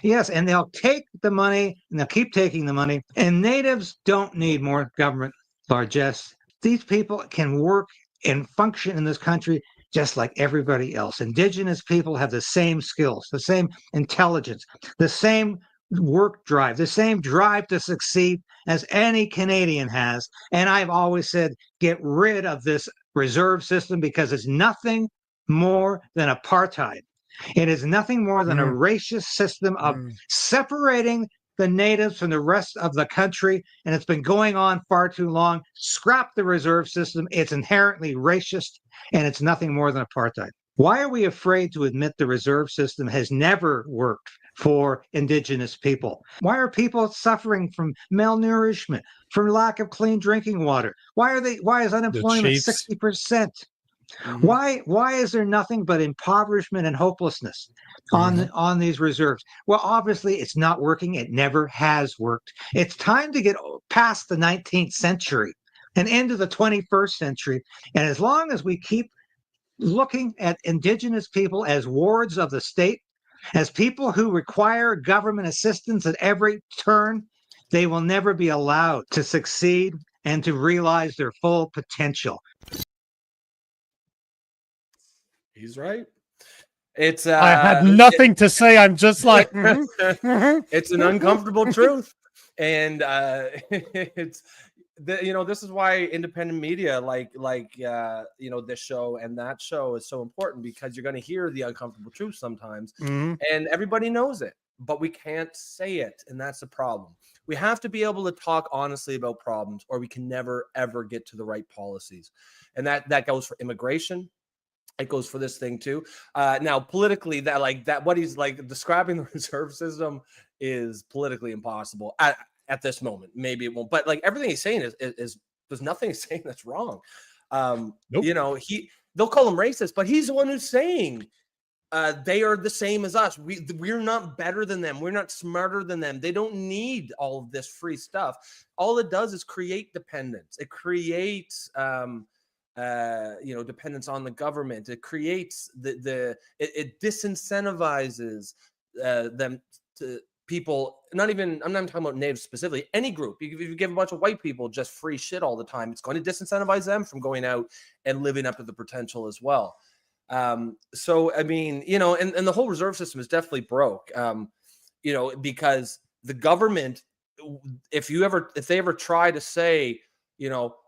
Yes, and they'll take the money, and they'll keep taking the money. And natives don't need more government largesse. These people can work and function in this country just like everybody else. Indigenous people have the same skills, the same intelligence, the same work drive, the same drive to succeed as any Canadian has. And I've always said, get rid of this reserve system, because it's nothing more than apartheid. It is nothing more than a racist system of separating the natives from the rest of the country, and it's been going on far too long. Scrap the reserve system. It's inherently racist, and it's nothing more than apartheid. Why are we afraid to admit the reserve system has never worked for Indigenous people? Why are people suffering from malnourishment, from lack of clean drinking water? Why is unemployment 60%? Why is there nothing but impoverishment and hopelessness on these reserves? Well, obviously it's not working. It never has worked. It's time to get past the 19th century and into the 21st century. And as long as we keep looking at Indigenous people as wards of the state, as people who require government assistance at every turn, they will never be allowed to succeed and to realize their full potential. He's right. It's I had nothing to say. I'm just like it's an uncomfortable truth, and it's this is why independent media like this show and that show is so important, because you're going to hear the uncomfortable truth sometimes, and everybody knows it, but we can't say it, and that's the problem. We have to be able to talk honestly about problems, or we can never ever get to the right policies, and that goes for immigration. It goes for this thing too. Now, politically, what he's like describing the reserve system is politically impossible at this moment. Maybe it won't, but like everything he's saying is there's nothing he's saying that's wrong. Nope. They'll call him racist, but he's the one who's saying they are the same as us. We're not better than them. We're not smarter than them. They don't need all of this free stuff. All it does is create dependence. It creates dependence on the government. It creates it disincentivizes them to people. I'm not talking about natives specifically. Any group, if you give a bunch of white people just free shit all the time, it's going to disincentivize them from going out and living up to the potential as well. So I mean, and the whole reserve system is definitely broke. Because the government, if they ever try to say,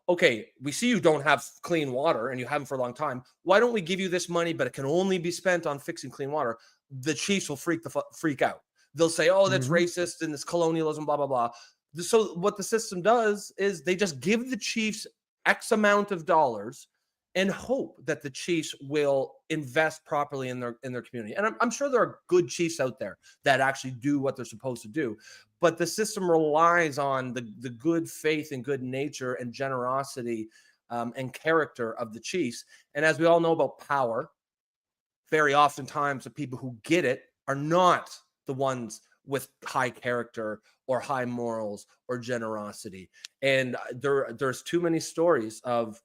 okay, we see you don't have clean water and you haven't for a long time. Why don't we give you this money, but it can only be spent on fixing clean water? The chiefs will freak out. They'll say, oh, that's racist and it's colonialism, blah, blah, blah. So what the system does is they just give the chiefs X amount of dollars and hope that the chiefs will invest properly in their community. And I'm sure there are good chiefs out there that actually do what they're supposed to do. But the system relies on the good faith and good nature and generosity and character of the chiefs. And as we all know about power, very oftentimes the people who get it are not the ones with high character or high morals or generosity. And there's too many stories of,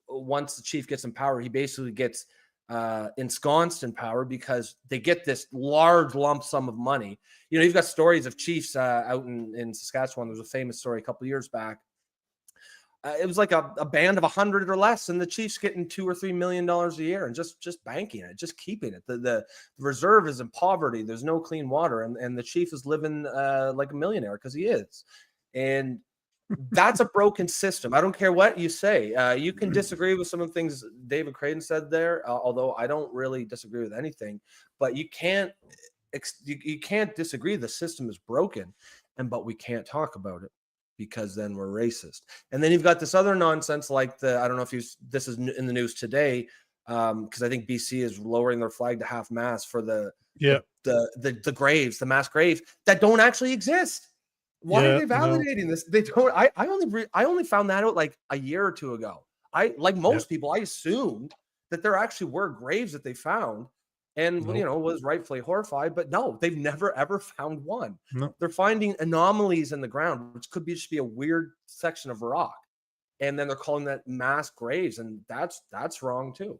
once the chief gets in power, he basically gets ensconced in power because they get this large lump sum of money. You've got stories of chiefs out in Saskatchewan. There's a famous story a couple of years back. It was like a band of 100 or less, and the chief's getting $2 or $3 million a year and just banking it, just keeping it. The reserve is in poverty. There's no clean water, and the chief is living like a millionaire because he is. And that's a broken system. I don't care what you say. You can disagree with some of the things David Krayden said there, although I don't really disagree with anything. But you can't disagree. The system is broken, but we can't talk about it, because then we're racist. And then you've got this other nonsense, like I don't know if this is in the news today, because I think BC is lowering their flag to half mast for the graves, the mass graves that don't actually exist. Why are they validating this? They don't. I only found that out like a year or two ago. Like most people, I assumed that there actually were graves that they found, and was rightfully horrified. But no, they've never ever found one. No. They're finding anomalies in the ground, which could just be a weird section of rock, and then they're calling that mass graves, and that's wrong too.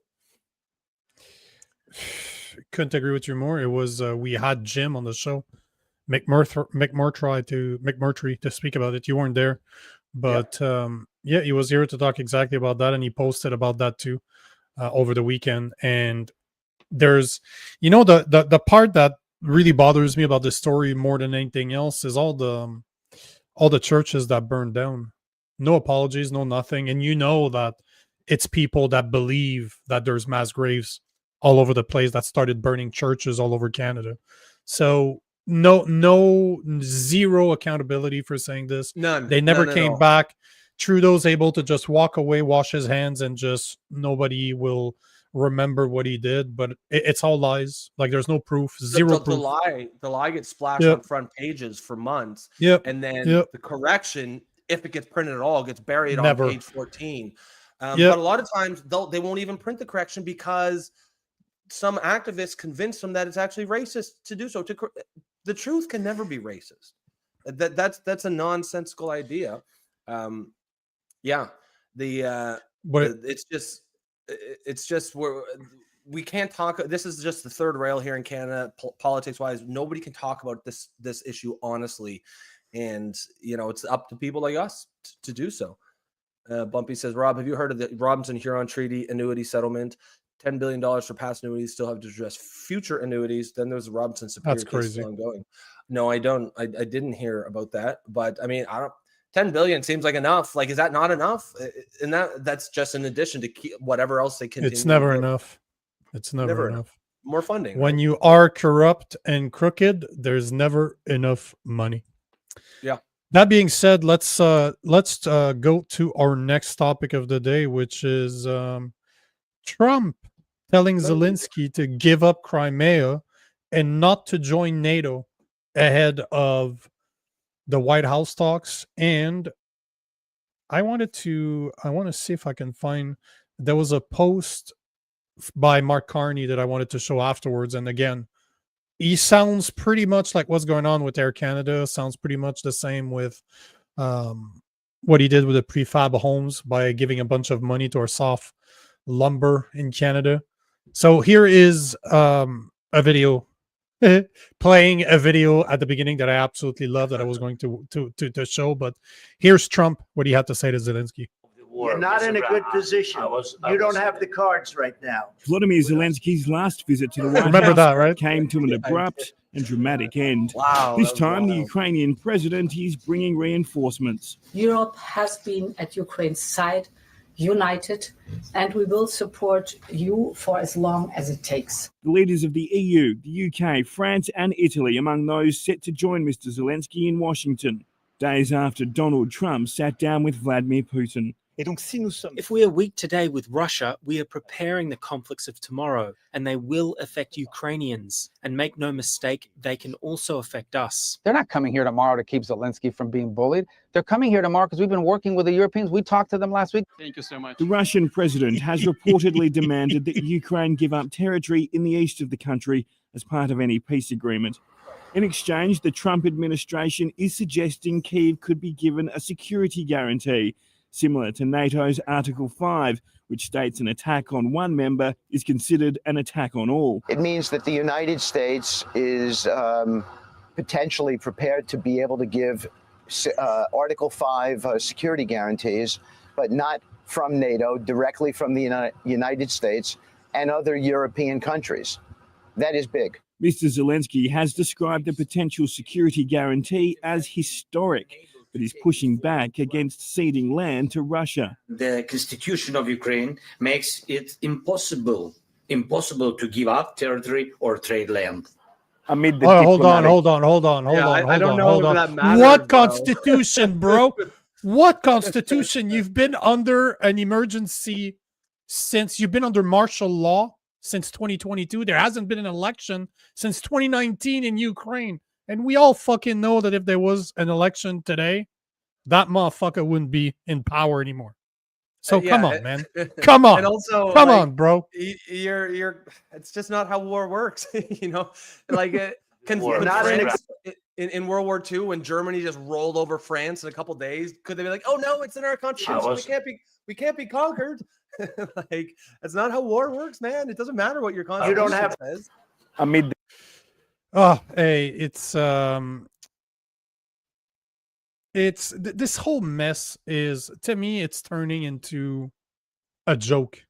Couldn't agree with you more. It was we had Jim on the show, McMurtry to speak about it. You weren't there, but he was here to talk exactly about that, and he posted about that too over the weekend. And there's the part that really bothers me about this story more than anything else is all the churches that burned down. No apologies, no nothing. And that it's people that believe that there's mass graves all over the place that started burning churches all over Canada. So zero accountability for saying this. None. They never None came back. Trudeau's able to just walk away, wash his hands, and just nobody will remember what he did. But it's all lies. Like, there's no proof. Zero proof. The lie gets splashed on front pages for months. And then the correction, if it gets printed at all, gets buried on page 14. But a lot of times they won't even print the correction because some activists convince them that it's actually racist to do so. The truth can never be racist. That's a nonsensical idea. It's just we can't talk. This is just the third rail here in Canada, politics wise. Nobody can talk about this issue honestly, and it's up to people like us to do so. Bumpy says, Rob, have you heard of the Robinson-Huron Treaty annuity settlement? $10 billion for past annuities, still have to address future annuities. Then there's the Robinson Superior case still ongoing. No, I don't. I didn't hear about that. But I mean, 10 billion seems like enough. Like, is that not enough? And that's just in addition to whatever else they continue. It's never enough. It's never enough. More funding. When you are corrupt and crooked, there's never enough money. Yeah. That being said, let's go to our next topic of the day, which is Trump telling Zelensky to give up Crimea and not to join NATO ahead of the White House talks. And I want to see if I can find, there was a post by Mark Carney that I wanted to show afterwards. And again, he sounds pretty much like what's going on with Air Canada, sounds pretty much the same with what he did with the prefab homes by giving a bunch of money to our soft lumber in Canada. So here is a video playing a video at the beginning that I absolutely love that I was going to show. But here's Trump, what he had to say to Zelensky. You're not in a good position. You don't have the cards right now. Volodymyr Zelensky's last visit to the White Remember House that, right? came to an abrupt and dramatic end. Wow, this time, the Ukrainian president is bringing reinforcements. Europe has been at Ukraine's side, united, and we will support you for as long as it takes. The leaders of the EU, the UK, France and Italy among those set to join Mr. Zelensky in Washington, days after Donald Trump sat down with Vladimir Putin. If we are weak today with Russia, we are preparing the conflicts of tomorrow, and they will affect Ukrainians. And make no mistake, they can also affect us. They're not coming here tomorrow to keep Zelensky from being bullied. They're coming here tomorrow because we've been working with the Europeans. We talked to them last week. Thank you so much. The Russian president has reportedly demanded that Ukraine give up territory in the east of the country as part of any peace agreement. In exchange, the Trump administration is suggesting Kyiv could be given a security guarantee, similar to NATO's Article 5, which states an attack on one member is considered an attack on all. It means that the United States is potentially prepared to be able to give Article 5 security guarantees, but not from NATO, directly from the United States and other European countries. That is big. Mr. Zelensky has described the potential security guarantee as historic, but is pushing back against ceding land to Russia. The constitution of Ukraine makes it impossible to give up territory or trade land. Hold on. I don't know if that matters, what constitution, bro? What constitution? You've been under an emergency since you've been under martial law since 2022. There hasn't been an election since 2019 in Ukraine. And we all fucking know that if there was an election today, that motherfucker wouldn't be in power anymore. So come on, man. Come on. And also, come on, bro. You're it's just not how war works. You know, like in World War II, when Germany just rolled over France in a couple days, could they be like, "Oh no, it's in our constitution. We can't be conquered." Like, that's not how war works, man. It doesn't matter what your constitution says. This whole mess is, to me, it's turning into a joke.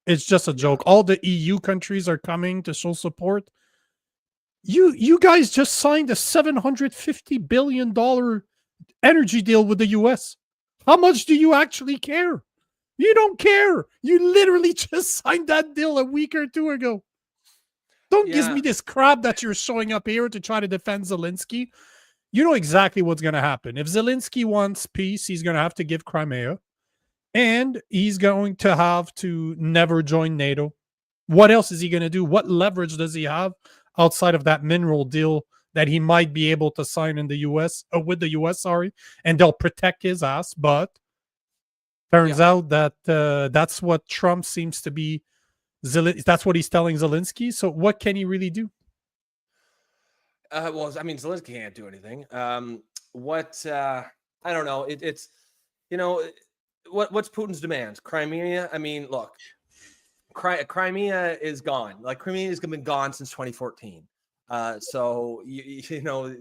It's just a joke. All the EU countries are coming to show support. You guys just signed a $750 billion energy deal with the US. How much do you actually care? You don't care. You literally just signed that deal a week or two ago. Don't give me this crap that you're showing up here to try to defend Zelensky. You know exactly what's going to happen. If Zelensky wants peace, he's going to have to give Crimea. And he's going to have to never join NATO. What else is he going to do? What leverage does he have outside of that mineral deal that he might be able to sign in the US, with the US, sorry, and they'll protect his ass. But turns out that that's what Trump seems to be. That's what he's telling Zelensky. So what can he really do? Well, I mean, Zelensky can't do anything. I don't know. It's, you know, what's Putin's demands? Crimea. I mean, look, Crimea is gone. Like, Crimea has been gone since 2014. So you know,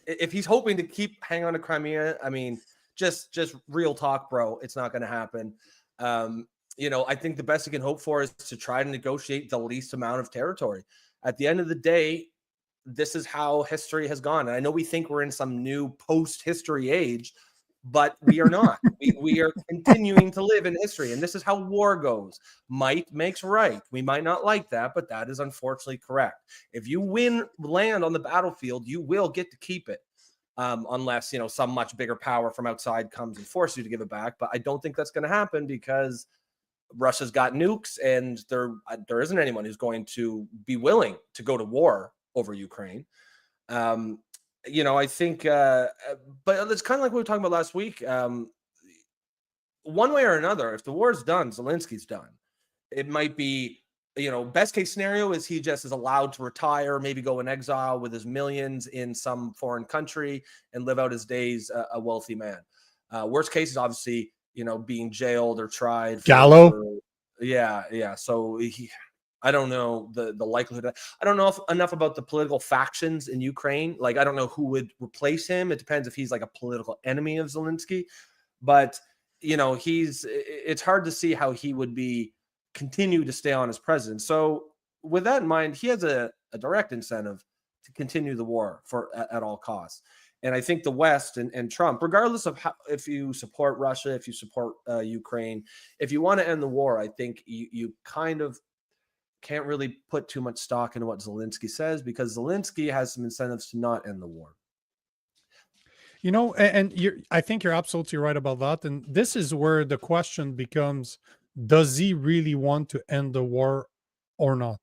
if he's hoping to keep hang on to Crimea, I mean, just real talk, bro. It's not going to happen. You know, I think the best he can hope for is to try to negotiate the least amount of territory. At the end of the day, this is how history has gone. And I know we think we're in some new post-history age, but we are not. we are continuing to live in history. And this is how war goes. Might makes right. We might not like that, but that is unfortunately correct. If you win land on the battlefield, you will get to keep it. Unless, you know, some much bigger power from outside comes and forces you to give it back. But I don't think that's going to happen because Russia's got nukes, and there isn't anyone who's going to be willing to go to war over Ukraine. You know, I think, but it's kind of like we were talking about last week. One way or another, if the war is done, Zelensky's done. It might be, you know, best case scenario is he just is allowed to retire, maybe go in exile with his millions in some foreign country and live out his days a wealthy man. Worst case is obviously, you know, being jailed or tried. Gallo? Yeah. So I don't know the likelihood. I don't know enough about the political factions in Ukraine. Like, I don't know who would replace him. It depends if he's like a political enemy of Zelensky. But, you know, it's hard to see how he would continue to stay on as president. So with that in mind, he has a direct incentive to continue the war at all costs. And I think the West and Trump, regardless of if you support Russia, if you support Ukraine, if you want to end the war, I think you kind of can't really put too much stock into what Zelensky says, because Zelensky has some incentives to not end the war. You know, I think you're absolutely right about that. And this is where the question becomes, does he really want to end the war or not?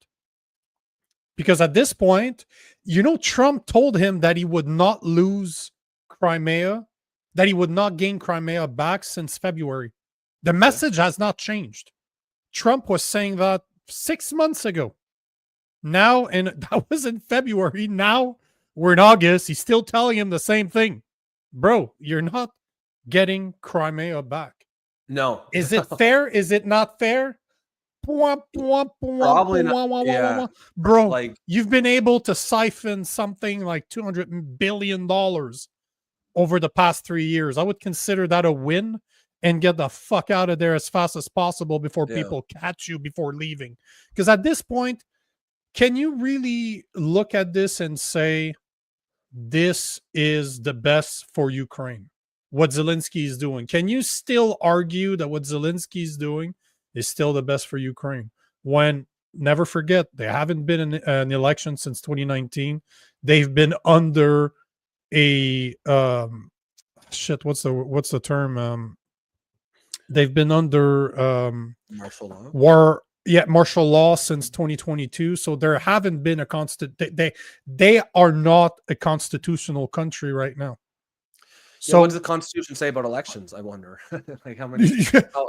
Because at this point, you know, Trump told him that he would not lose Crimea, that he would not gain Crimea back since February. The message has not changed. Trump was saying that 6 months ago. Now, and that was in February. Now we're in August. He's still telling him the same thing. Bro, you're not getting Crimea back. No. Is it fair? Is it not fair? Probably not. Yeah. Bro, Like, you've been able to siphon something like $200 billion over the past 3 years. I would consider that a win, and get the fuck out of there as fast as possible before people catch you before leaving. Because at this point, can you really look at this and say, this is the best for Ukraine, what Zelensky is doing? Can you still argue that what Zelensky is doing is still the best for Ukraine? When, never forget, they haven't been in an election since 2019. They've been under a what's the term? They've been under martial law. Martial law since 2022. So there haven't been a they are not a constitutional country right now. So what does the Constitution say about elections? I wonder. Like how many?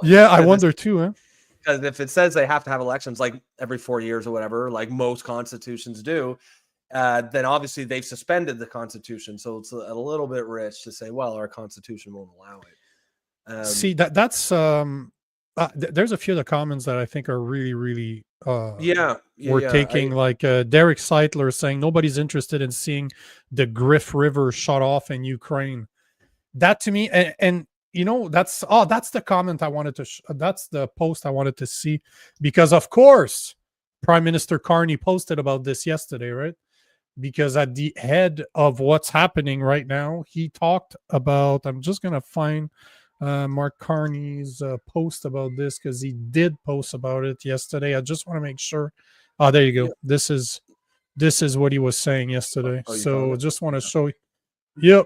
I wonder too. Huh? Because if it says they have to have elections like every 4 years or whatever, like most constitutions do, then obviously they've suspended the Constitution. So it's a little bit rich to say, well, our Constitution won't allow it. See, that's there's a few of the comments that I think are really we're taking, like Derek Seitler saying nobody's interested in seeing the Griff River shut off in Ukraine. That to me, and you know, that's the comment I wanted to that's the post I wanted to see, because of course Prime Minister Carney posted about this yesterday, right? Because at the head of what's happening right now, he talked about, I'm just gonna find Mark Carney's post about this, because he did post about it yesterday. I just want to make sure. There you go. This is what he was saying yesterday. So just want to show you. Yep.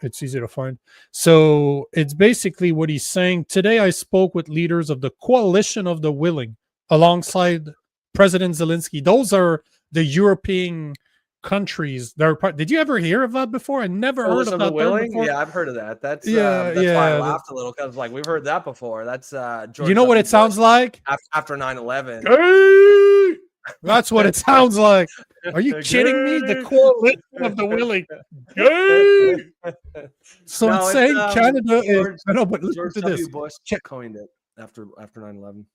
It's easy to find. So it's basically what he's saying. Today I spoke with leaders of the Coalition of the Willing alongside President Zelensky. Those are the European countries that are part. Did you ever hear of that before? I never heard of that term before. Yeah, I've heard of that. That's why I laughed a little, because like we've heard that before. That's George, you know what it sounds like after 9/11. That's what it sounds like. Are you kidding me? The Coalition of the Willing. So it's saying Canada is. No, but listen to this. Bush coined it after 9/11.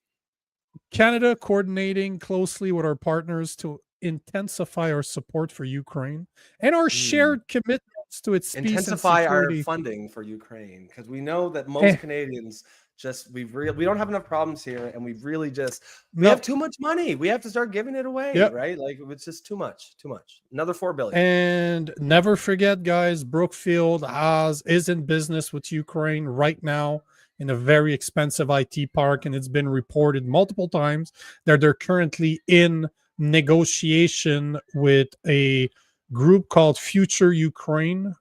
Canada coordinating closely with our partners to intensify our support for Ukraine and our shared commitments to its peace intensify and security. Our funding for Ukraine, because we know that most Canadians we don't have enough problems here, and we have too much money. We have to start giving it away, right? Like it's just too much. Another $4 billion. And never forget, guys, Brookfield is in business with Ukraine right now in a very expensive IT park, and it's been reported multiple times that they're currently in negotiation with a group called Future Ukraine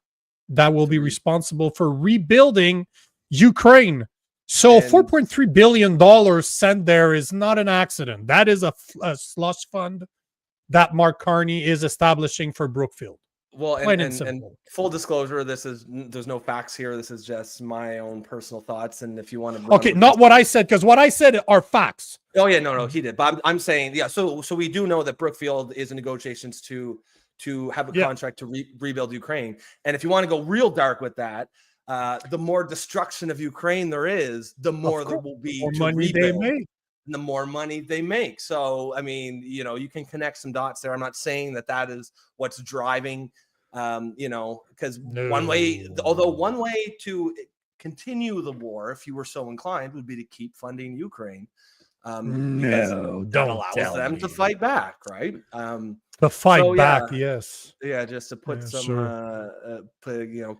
that will be responsible for rebuilding Ukraine. So $4.3 billion sent there is not an accident. That is a slush fund that Mark Carney is establishing for Brookfield. Well, and full disclosure, there's no facts here. This is just my own personal thoughts. And if you want to, not what I said, because what I said are facts. Oh yeah, no, he did. But I'm saying, So we do know that Brookfield is in negotiations to have a contract to rebuild Ukraine. And if you want to go real dark with that, the more destruction of Ukraine there is, the more there will be to money rebuild. they make. The more money they make. So, I mean, you can connect some dots there. I'm not saying that is what's driving, because one way to continue the war, if you were so inclined, would be to keep funding Ukraine. That allows them to fight back, right? To fight back, yes. Yeah, just to put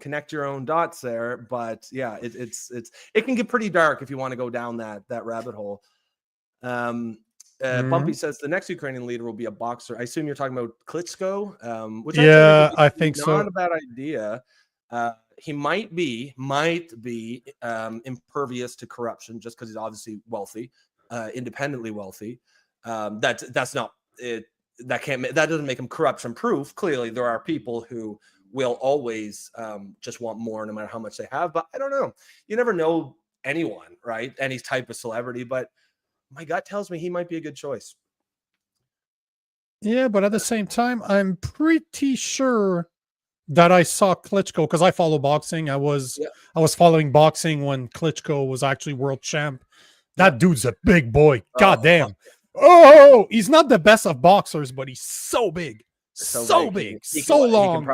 connect your own dots there. But yeah, it can get pretty dark if you want to go down that rabbit hole. Bumpy says the next Ukrainian leader will be a boxer. I assume you're talking about Klitschko, which I think not so. a bad idea. He might be impervious to corruption just because he's obviously wealthy, independently wealthy. That's not it. That doesn't make him corruption proof. Clearly, there are people who will always just want more no matter how much they have. But I don't know. You never know anyone, right? Any type of celebrity. But my gut tells me he might be a good choice. Yeah, but at the same time, I'm pretty sure that I saw Klitschko because I follow boxing. I was following boxing when Klitschko was actually world champ. That dude's a big boy. God damn. Oh, he's not the best of boxers, but he's so big. So big. So long.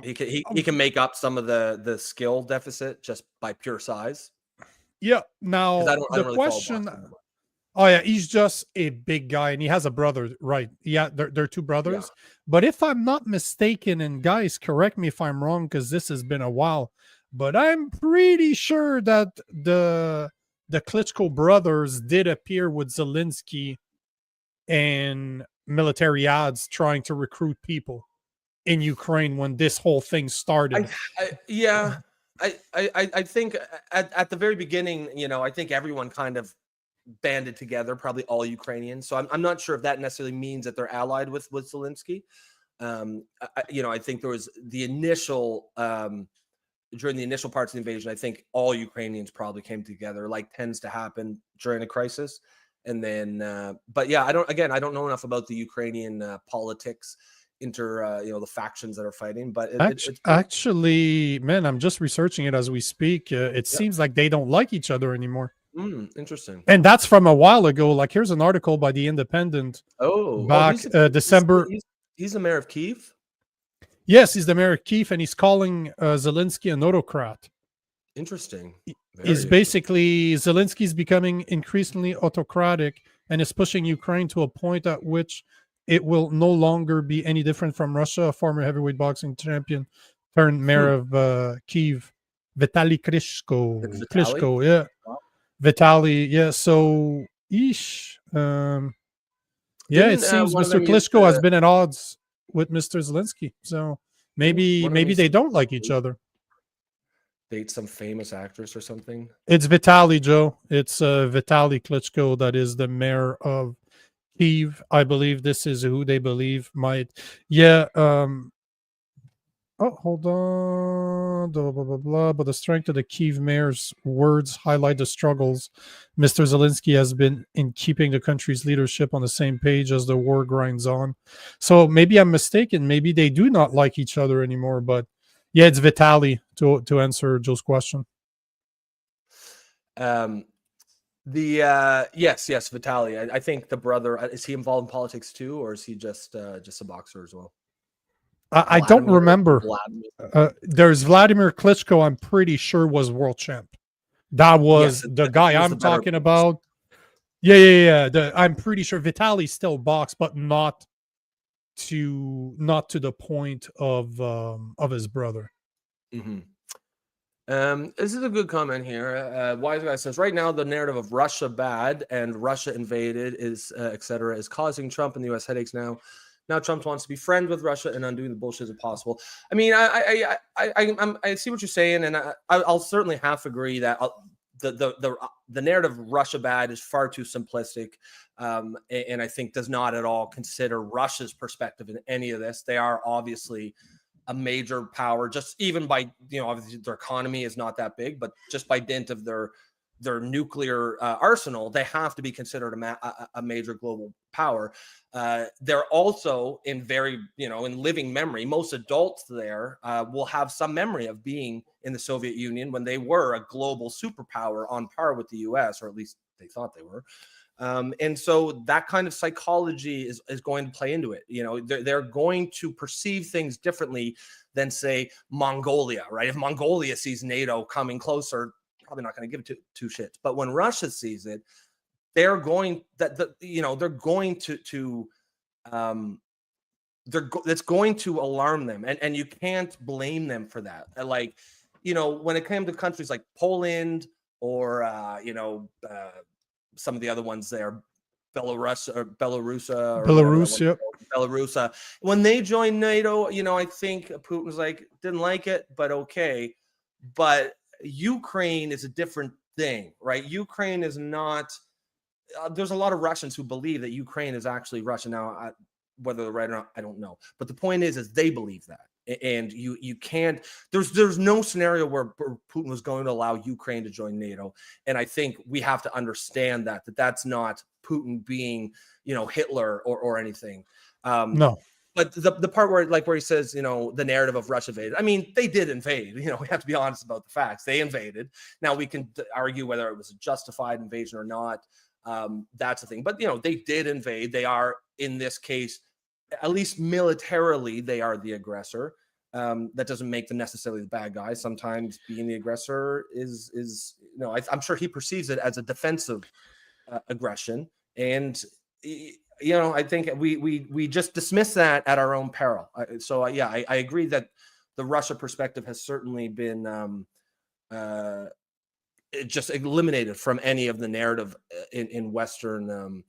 He can make up some of the skill deficit just by pure size. Yeah. Now I don't the really question. Oh yeah, he's just a big guy, and he has a brother, right? Yeah, they're two brothers. Yeah. But if I'm not mistaken, and guys, correct me if I'm wrong, because this has been a while, but I'm pretty sure that the Klitschko brothers did appear with Zelensky in military ads trying to recruit people in Ukraine when this whole thing started. I think at the very beginning, I think everyone kind of banded together, probably all Ukrainians. So I'm not sure if that necessarily means that they're allied with Zelensky. I think there was the initial during the initial parts of the invasion, I think all Ukrainians probably came together, like tends to happen during a crisis. And then, but yeah, I don't know enough about the Ukrainian politics, the factions that are fighting. But actually, man, I'm just researching it as we speak. It seems like they don't like each other anymore. Interesting. And that's from a while ago. Like, here's an article by The Independent. Back December. He's the mayor of Kyiv? Yes, he's the mayor of Kyiv, and he's calling Zelensky an autocrat. Interesting. Zelensky's becoming increasingly autocratic and is pushing Ukraine to a point at which it will no longer be any different from Russia. A former heavyweight boxing champion turned mayor of Kyiv, Vitaly Klitschko. Yeah. Wow. Vitaly, yeah. So, it seems Mr. Klitschko has been at odds with Mr. Zelensky. So maybe they don't like each other. Date some famous actress or something. It's Vitaly, Joe. It's Vitaly Klitschko that is the mayor of Kyiv. I believe this is who they believe might. Yeah. Hold on. Blah, blah, blah, blah. But the strength of the Kyiv mayor's words highlight the struggles Mr. Zelensky has been in keeping the country's leadership on the same page as the war grinds on. So maybe I'm mistaken. Maybe they do not like each other anymore. But yeah, it's Vitaly to answer Joe's question. Yes, Vitaly. I think the brother, is he involved in politics too, or is he just a boxer as well? I don't remember. There's Vladimir Klitschko, I'm pretty sure was world champ. That was the guy I'm talking about. Yeah. I'm pretty sure Vitaly still boxed, but not to the point of his brother. Mm-hmm. This is a good comment here. Wise guy says, right now the narrative of Russia bad and Russia invaded is etc. is causing Trump and the U.S. headaches now. Now Trump wants to be friends with Russia and undoing the bullshit as possible. I mean, I see what you're saying, and I'll certainly half agree that the narrative of Russia bad is far too simplistic, and I think does not at all consider Russia's perspective in any of this. They are obviously a major power, just even by obviously their economy is not that big, but just by dint of their nuclear arsenal, they have to be considered a major global power. They're also in in living memory. Most adults there will have some memory of being in the Soviet Union when they were a global superpower on par with the US, or at least they thought they were. And so that kind of psychology is going to play into it. They're going to perceive things differently than, say, Mongolia, right? If Mongolia sees NATO coming closer, probably not going to give it two shits. But when Russia sees it, they're going that's going to alarm them, and you can't blame them for that. Like, when it came to countries like Poland or some of the other ones there, Belarus, yep. Belarus. When they joined NATO, I think Putin was like, didn't like it, but okay. But Ukraine is a different thing, right? Ukraine is not. There's a lot of Russians who believe that Ukraine is actually Russia. Now, whether they're right or not, I don't know. But the point is they believe that. And you can't. There's no scenario where Putin was going to allow Ukraine to join NATO. And I think we have to understand that that's not Putin being, Hitler or anything. No. But the part where he says, the narrative of Russia invaded. I mean, they did invade. We have to be honest about the facts. They invaded. Now we can argue whether it was a justified invasion or not. That's the thing. But they did invade. They are, in this case, at least militarily, they are the aggressor. That doesn't make them necessarily the bad guy. Sometimes being the aggressor is I'm sure he perceives it as a defensive aggression. And I think we just dismiss that at our own peril. I agree that the Russia perspective has certainly been just eliminated from any of the narrative in Western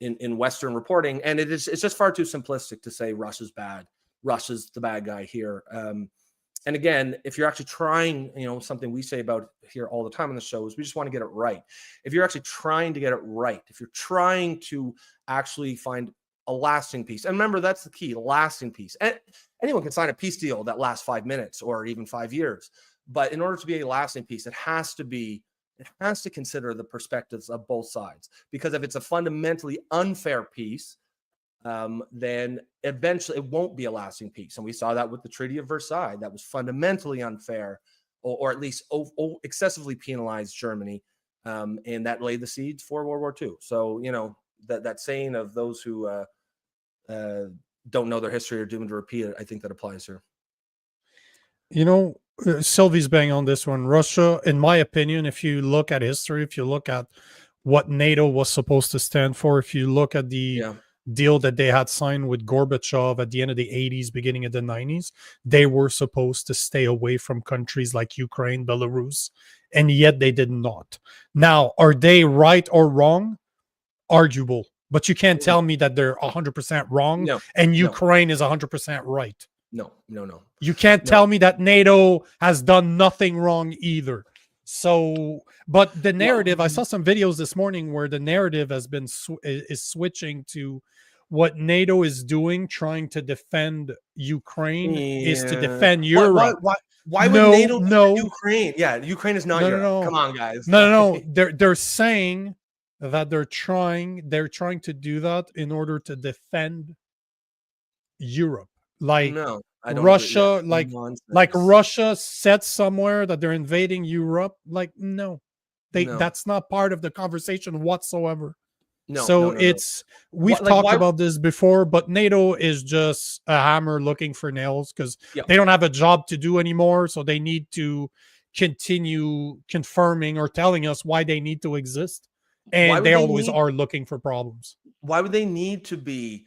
in Western reporting, and it's just far too simplistic to say Russia's bad. Russia's the bad guy here. And again, if you're actually trying, something we say about here all the time on the show is we just want to get it right. If you're actually trying to get it right, if you're trying to actually find a lasting peace, and remember, that's the key, lasting peace. And anyone can sign a peace deal that lasts 5 minutes or even 5 years. But in order to be a lasting peace, it has to consider the perspectives of both sides. Because if it's a fundamentally unfair peace, then eventually it won't be a lasting peace. And we saw that with the Treaty of Versailles. That was fundamentally unfair, or at least excessively penalized Germany. And that laid the seeds for World War II. So, that saying of those who don't know their history are doomed to repeat it, I think that applies here. Sylvie's bang on this one. Russia, in my opinion, if you look at history, if you look at what NATO was supposed to stand for, if you look at the deal that they had signed with Gorbachev at the end of the 80s, beginning of the 90s, they were supposed to stay away from countries like Ukraine, Belarus, and yet they did not. Now, are they right or wrong? Arguable. But you can't tell me that they're 100% wrong and Ukraine is 100% right. No. You can't tell me that NATO has done nothing wrong either. So, but the narrative, I saw some videos this morning where the narrative has been is switching to what NATO is doing, trying to defend Ukraine is to defend Europe. Why would NATO defend Ukraine? Yeah, Ukraine is not Europe. No. Come on, guys. No. They're saying that they're trying to do that in order to defend Europe. Like Russia, like Russia said somewhere that they're invading Europe. Like, no, that's not part of the conversation whatsoever. We've talked about this before, but NATO is just a hammer looking for nails because they don't have a job to do anymore. So they need to continue confirming or telling us why they need to exist. And they always are looking for problems. Why would they need to be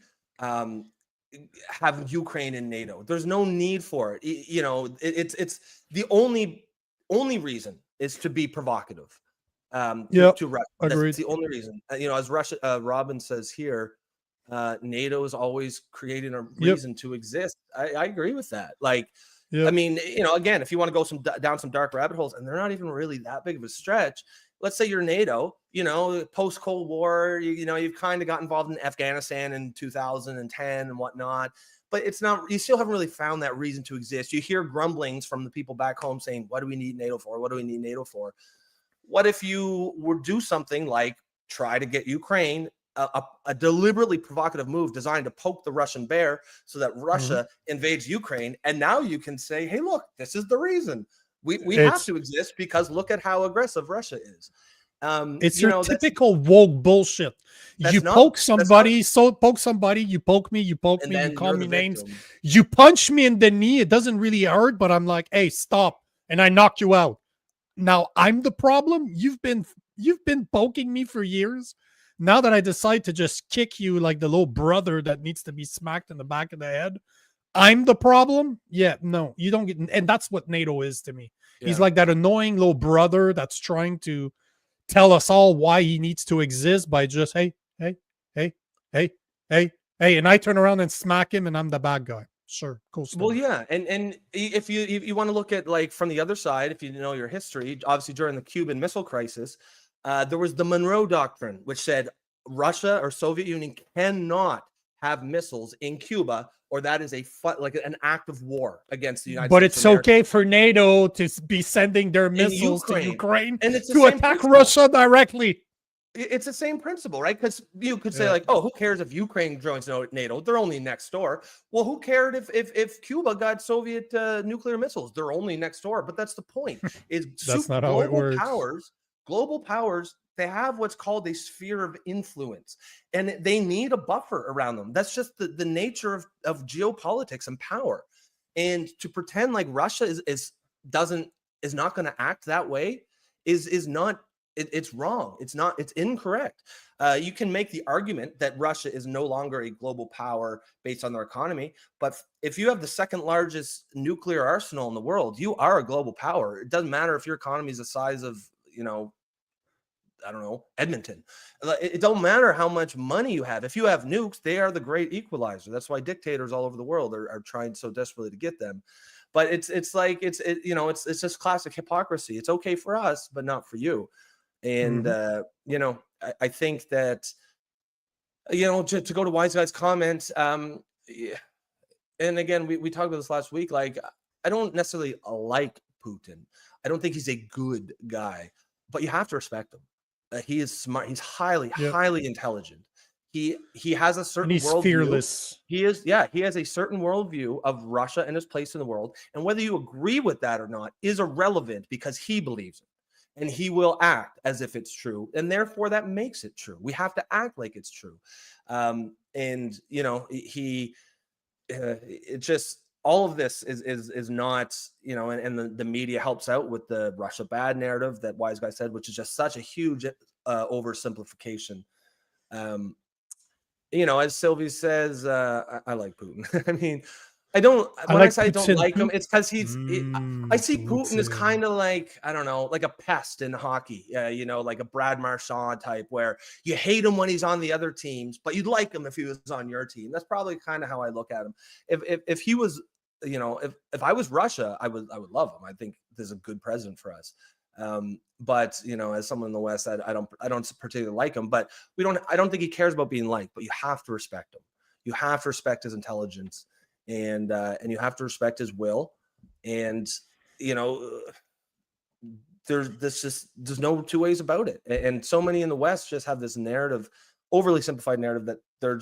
have Ukraine in NATO? There's no need for it. It's the only reason is to be provocative. To Russia. That's the only reason. As Robin says here, NATO is always creating a reason to exist. I agree with that. I mean, again, if you want to go down some dark rabbit holes, and they're not even really that big of a stretch. Let's say you're NATO, post Cold War, you've kind of got involved in Afghanistan in 2010 and whatnot, but it's not, you still haven't really found that reason to exist. You hear grumblings from the people back home saying, what do we need NATO for? What do we need NATO for? What if you would do something like try to get Ukraine a deliberately provocative move designed to poke the Russian bear so that Russia invades Ukraine. And now you can say, hey, look, this is the reason. We have to exist because look at how aggressive Russia is. It's your typical woke bullshit. You poke somebody, you poke me, you call me names, you punch me in the knee. It doesn't really hurt, but I'm like, hey, stop. And I knock you out. Now I'm the problem. You've been poking me for years. Now that I decide to just kick you like the little brother that needs to be smacked in the back of the head, I'm the problem? Yeah, no, you don't get, and that's what NATO is to me. Yeah. He's like that annoying little brother that's trying to tell us all why he needs to exist by just, hey, hey, and I turn around and smack him, and I'm the bad guy. Sure, cool story. Well, yeah, and if you want to look at, like, from the other side, if you know your history, obviously during the Cuban Missile Crisis, there was the Monroe Doctrine, which said Russia or Soviet Union cannot have missiles in Cuba, or that is like an act of war against the United States. But it's okay for NATO to be sending their missiles to Ukraine and it's to attack Russia directly. It's the same principle, right? Because you could say, like, oh, who cares if Ukraine joins NATO? They're only next door. Well, who cared if Cuba got Soviet nuclear missiles? They're only next door. But that's the point. Is That's not how it works. Global powers, they have what's called a sphere of influence, and they need a buffer around them. That's just the nature of geopolitics and power. And to pretend like Russia is not going to act that way is not. It's wrong. It's incorrect. You can make the argument that Russia is no longer a global power based on their economy, but if you have the second largest nuclear arsenal in the world, you are a global power. It doesn't matter if your economy is the size of, I don't know, Edmonton. It don't matter how much money you have. If you have nukes, they are the great equalizer. That's why dictators all over the world are trying so desperately to get them. But it's just classic hypocrisy. It's okay for us, but not for you. And, I think that, to go to Wise Guy's comment, and again, we talked about this last week, like, I don't necessarily like Putin. I don't think he's a good guy, but you have to respect him. He is smart. He's highly intelligent. He has a certain and he's worldview. fearless. He has a certain worldview of Russia and his place in the world. And whether you agree with that or not is irrelevant, because he believes it. And he will act as if it's true, and therefore that makes it true. We have to act like it's true, it just, all of this is not, and the media helps out with the Russia bad narrative that Wise Guy said, which is just such a huge oversimplification. As Sylvie says, I like Putin. I mean, I don't like him, it's because I see Putin as kind of like, I don't know, like a pest in hockey, like a Brad Marchand type, where you hate him when he's on the other teams, but you'd like him if he was on your team. That's probably kind of how I look at him. If he was, if I was Russia, I would love him. I think there's a good president for us. But as someone in the West, I don't particularly like him, but I don't think he cares about being liked, but you have to respect him. You have to respect his intelligence. And you have to respect his will, and there's no two ways about it. And so many in the West just have this narrative, overly simplified narrative, that they're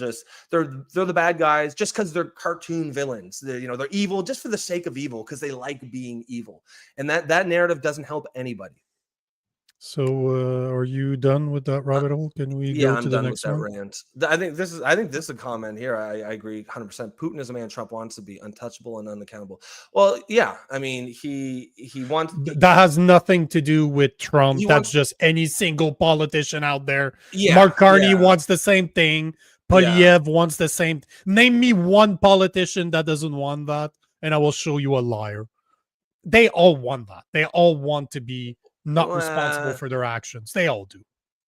the bad guys just because they're cartoon villains. They're evil just for the sake of evil, because they like being evil, and that narrative doesn't help anybody. So, are you done with that rabbit hole? Can we go to the next one? Rant. I think this is a comment here. I agree 100%. Putin is a man Trump wants to be, untouchable and unaccountable. Well, yeah. I mean, he wants. That has nothing to do with Trump. That's just any single politician out there. Yeah, Mark Carney wants the same thing. Poilievre wants the same. Name me one politician that doesn't want that, and I will show you a liar. They all want that. They all want to be not responsible for their actions. They all do.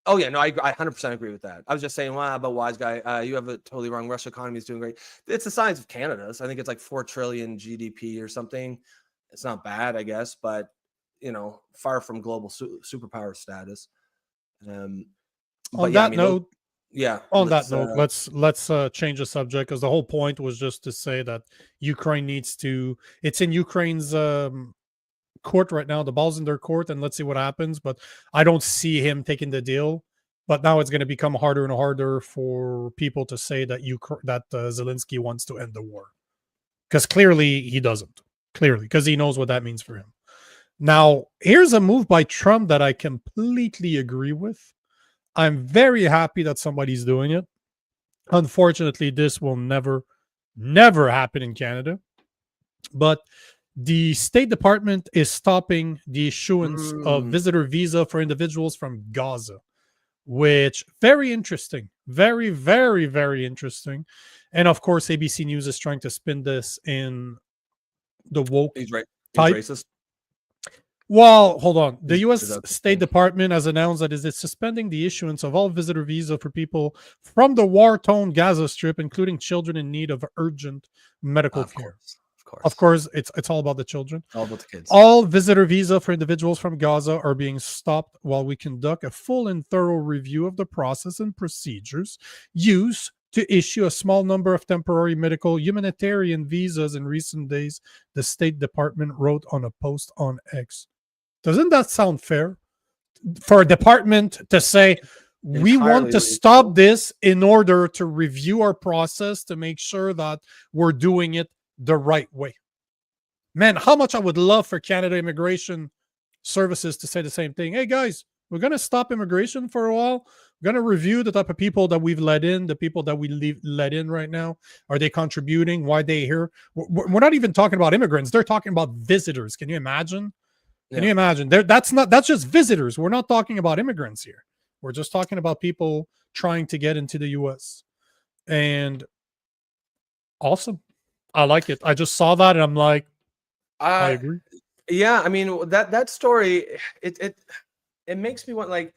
Oh yeah, no, I 100% agree with that. I was just saying, about Wise Guy, you have it totally wrong. Russia economy is doing great. It's the size of Canada's. I think it's like 4 trillion GDP or something. It's not bad, I guess, but far from global superpower status. On that note, let's change the subject, because the whole point was just to say that Ukraine needs to. It's in Ukraine's court right now. The ball's in their court, and let's see what happens. But I don't see him taking the deal. But now it's going to become harder and harder for people to say that Zelensky wants to end the war, because clearly he doesn't. Clearly, because he knows what that means for him. Now, here's a move by Trump that I completely agree with. I'm very happy that somebody's doing it. Unfortunately, this will never happen in Canada. But the State Department is stopping the issuance of visitor visa for individuals from Gaza, which very interesting. Very, very, very interesting. And of course, ABC News is trying to spin this in the woke He's right. type. He's racist. Well, hold on. The Is U.S. that the State thing? Department has announced that it is suspending the issuance of all visitor visa for people from the war-torn Gaza Strip, including children in need of urgent medical care. Of course, it's all about the children. All about the kids. All visitor visa for individuals from Gaza are being stopped while we conduct a full and thorough review of the process and procedures used to issue a small number of temporary medical humanitarian visas in recent days, the State Department wrote on a post on X. Doesn't that sound fair? For a department to say, we want to stop this in order to review our process to make sure that we're doing it the right way. Man, how much I would love for Canada Immigration Services to say the same thing. Hey guys, we're going to stop immigration for a while. We're going to review the type of people that we've let in, the people that we let in right now. Are they contributing? Why are they here? We're not even talking about immigrants. They're talking about visitors. Can you imagine? Can you imagine? That's just visitors. We're not talking about immigrants here. We're just talking about people trying to get into the U.S. And awesome. I like it. I just saw that and I'm like, I agree. Yeah, I mean that story, it makes me want, like,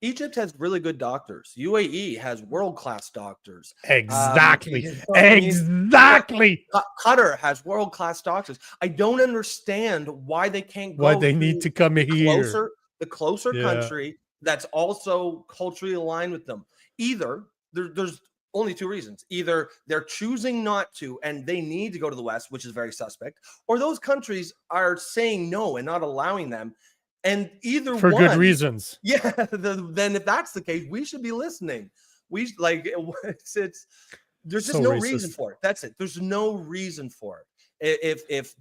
Egypt has really good doctors. UAE has world-class doctors. Exactly. Exactly. Qatar has world-class doctors. I don't understand why they can't go. Why they need to come here. The closer country that's also culturally aligned with them. Either there's only two reasons. Either they're choosing not to and they need to go to the West, which is very suspect, or those countries are saying no and not allowing them. And either for one, good reasons. Yeah, then if that's the case, we should be listening. We like it's there's just So no racist. reason for it. That's it. There's no reason for it. If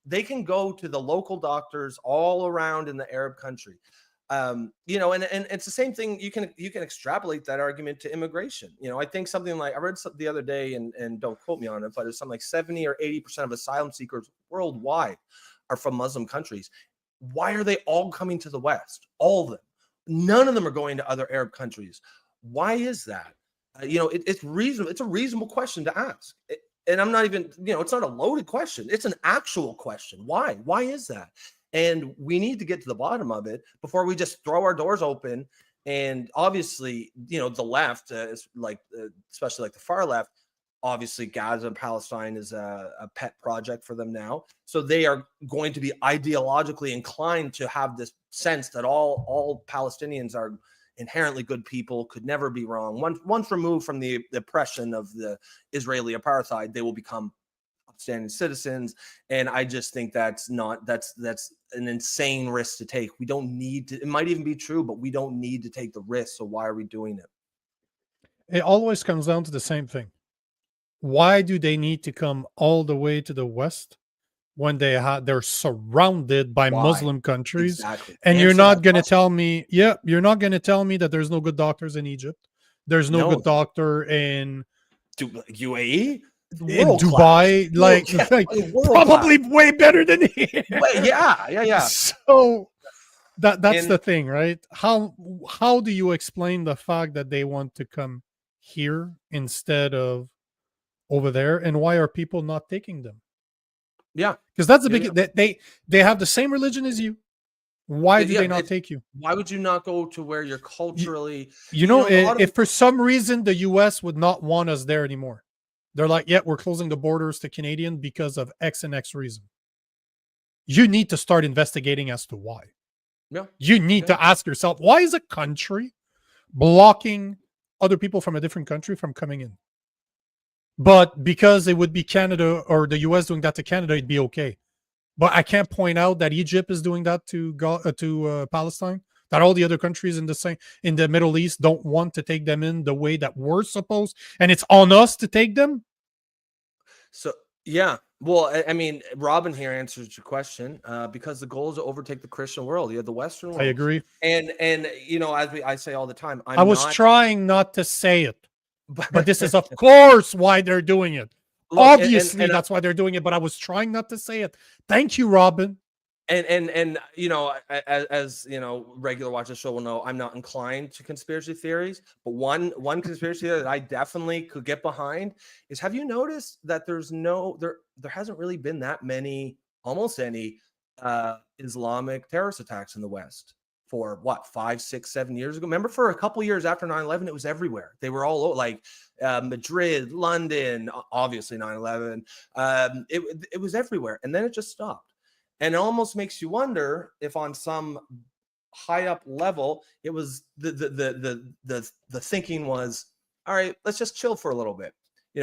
they can go to the local doctors all around in the Arab country, and it's the same thing. You can extrapolate that argument to immigration. I think something like I read the other day, and don't quote me on it, but it's something like 70 or 80% of asylum seekers worldwide are from Muslim countries. Why are they all coming to the West? All of them. None of them are going to other Arab countries. Why is that? It's reasonable. It's a reasonable question to ask. And I'm not even, it's not a loaded question. It's an actual question. Why? Why is that? And we need to get to the bottom of it before we just throw our doors open. And obviously, the left, especially like the far left, obviously Gaza and Palestine is a pet project for them now. So they are going to be ideologically inclined to have this sense that all Palestinians are inherently good people, could never be wrong. Once removed from the oppression of the Israeli apartheid, they will become upstanding citizens. And I just think that's an insane risk to take. We don't need to, it might even be true, but we don't need to take the risk. So why are we doing it? It always comes down to the same thing. Why do they need to come all the way to the West when they're surrounded by Muslim countries? Exactly. And you're not going to tell me, you're not going to tell me that there's no good doctors in Egypt. There's no good doctor in UAE, in Dubai, probably way better than here. Yeah. So that's the thing, right? How do you explain the fact that they want to come here instead of over there, and why are people not taking them? Yeah, because that's the big. They have the same religion as you. Why do they not take you? Why would you not go to where you're culturally? If for some reason the U.S. would not want us there anymore, they're like, we're closing the borders to Canadian because of X and X reason. You need to start investigating as to why. Yeah, you need to ask yourself, why is a country blocking other people from a different country from coming in? But because it would be Canada or the US doing that to Canada, it'd be okay. But I can't point out that Egypt is doing that to Palestine, that all the other countries in the Middle East don't want to take them in the way that we're supposed, and it's on us to take them. So well, I mean, Robin here answers your question because the goal is to overtake the Christian world. You have the Western world. I agree. And as I say all the time, I was trying not to say it. But this is, of course, why they're doing it. Look, obviously, that's why they're doing it. But I was trying not to say it. Thank you, Robin. And as regular watch the show will know, I'm not inclined to conspiracy theories. But one conspiracy theory that I definitely could get behind is: have you noticed that there hasn't really been that many, almost any Islamic terrorist attacks in the West for what, 5, 6, 7 years ago. Remember, for a couple years after 9/11, it was everywhere. They were all like Madrid, London, obviously 9/11. It was everywhere, and then it just stopped. And it almost makes you wonder if, on some high up level, it was the thinking was, all right, let's just chill for a little bit,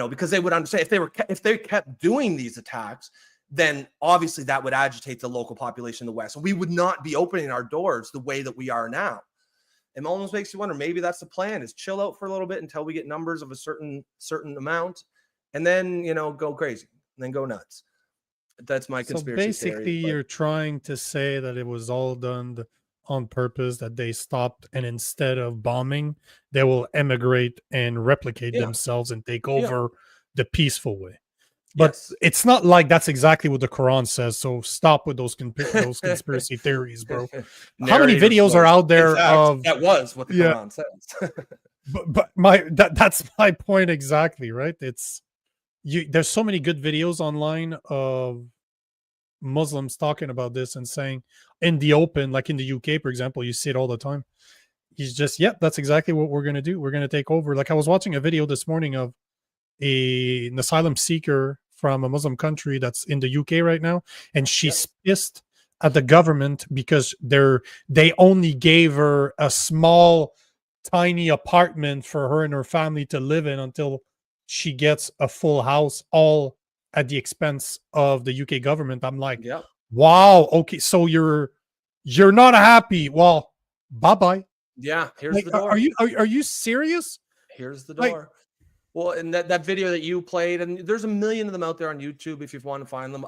because they would understand if they kept doing these attacks, then obviously that would agitate the local population in the West. And we would not be opening our doors the way that we are now. It almost makes you wonder, maybe that's the plan, is chill out for a little bit until we get numbers of a certain amount, and then, go crazy, and then go nuts. That's my conspiracy theory. So basically, you're trying to say that it was all done on purpose, that they stopped, and instead of bombing, they will emigrate and replicate themselves and take over the peaceful way. But it's not like that's exactly what the Quran says. So stop with those conspiracy theories, bro. How many videos are out there of that was what the Quran says? but that's my point exactly, right? There's so many good videos online of Muslims talking about this and saying in the open, like in the UK, for example, you see it all the time. He's just, that's exactly what we're going to do. We're going to take over. Like, I was watching a video this morning of an asylum seeker from a Muslim country that's in the UK right now, and she's pissed at the government because they only gave her a small, tiny apartment for her and her family to live in until she gets a full house, all at the expense of the UK government. I'm like, wow, okay, so you're not happy. Well, bye-bye. Yeah, here's the door. Are you serious? Here's the door. Well, and that video that you played, and there's a million of them out there on YouTube if you want to find them,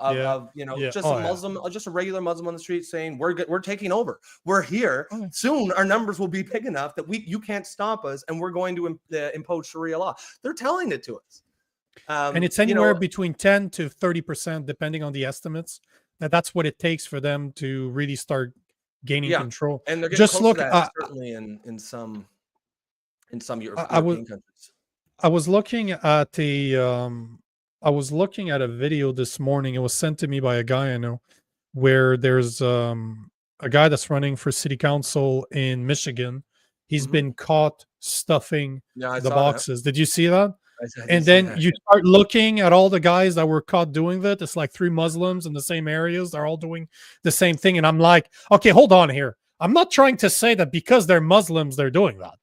just a regular Muslim on the street saying, we're taking over. We're here. Soon our numbers will be big enough that you can't stop us, and we're going to impose Sharia law. They're telling it to us. And it's anywhere between 10 to 30%, depending on the estimates. That's what it takes for them to really start gaining control. And they're getting close to that, certainly in some European countries. I was looking at a video this morning. It was sent to me by a guy I know, where there's a guy that's running for city council in Michigan. He's been caught stuffing the boxes. Did you see that? And then you start looking at all the guys that were caught doing that. It's like 3 Muslims in the same areas. They're all doing the same thing. And I'm like, okay, hold on here. I'm not trying to say that because they're Muslims, they're doing that.